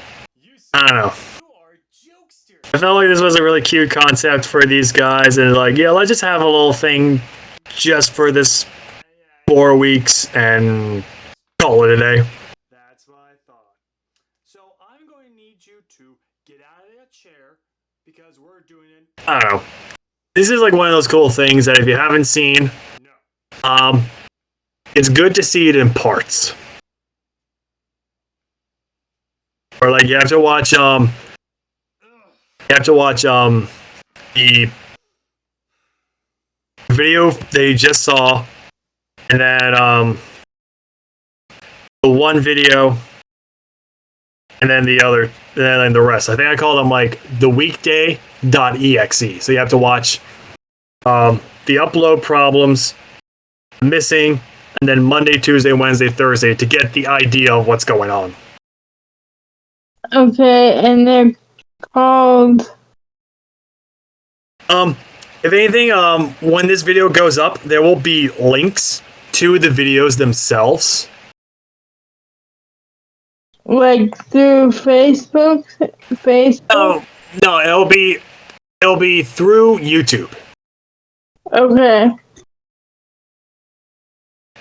I don't know. You are a jokester. I felt like this was a really cute concept for these guys, and like, yeah, let's just have a little thing just for this 4 weeks and call it a day. That's what I thought. So I'm going to need you to get out of that chair because we're doing it. I don't know. This is like one of those cool things that if you haven't seen, it's good to see it in parts. Or like you have to watch the video that you just saw, and then the one video, and then the other, and then the rest. I think I call them like the weekday.exe. So you have to watch the upload problems, missing, and then Monday, Tuesday, Wednesday, Thursday to get the idea of what's going on. Okay, and they're called. If anything, when this video goes up, there will be links to the videos themselves. Like through Facebook? Oh no, it'll be through YouTube. Okay.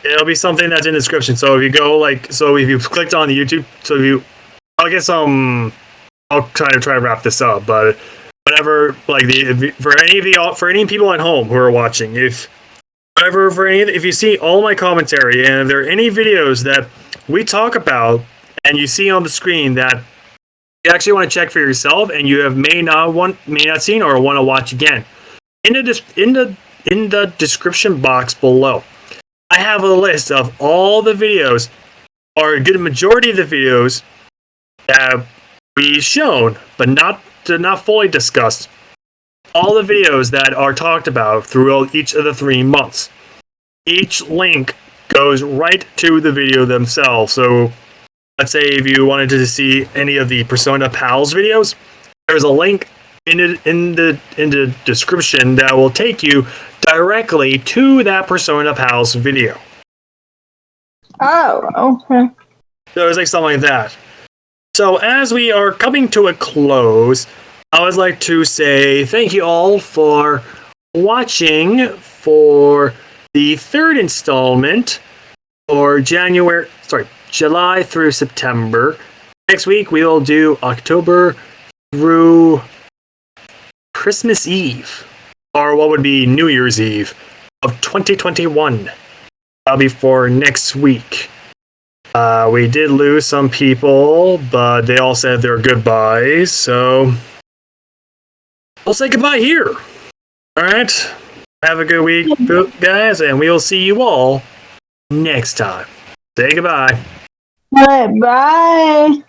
It'll be something that's in the description. So if you go if you clicked on the YouTube, I'll try to wrap this up, but whatever, like for any people at home who are watching, if you see all my commentary and if there are any videos that we talk about and you see on the screen that you actually want to check for yourself and you may not seen or want to watch again, in the description box below, I have a list of all the videos, or a good majority of the videos that we've shown, but not fully discussed. All the videos that are talked about throughout each of the 3 months. Each link goes right to the video themselves. So let's say if you wanted to see any of the Persona Pals videos, there's a link in the description that will take you directly to that Persona Pals video. Oh, okay. So it's like something like that. So as we are coming to a close, I would like to say thank you all for watching for the 3rd installment for July through September. Next week we will do October through Christmas Eve, or what would be New Year's Eve of 2021. That'll be for next week. We did lose some people, but they all said their goodbyes, so we'll say goodbye here. Alright? Have a good week, guys, and we will see you all next time. Say goodbye. Bye.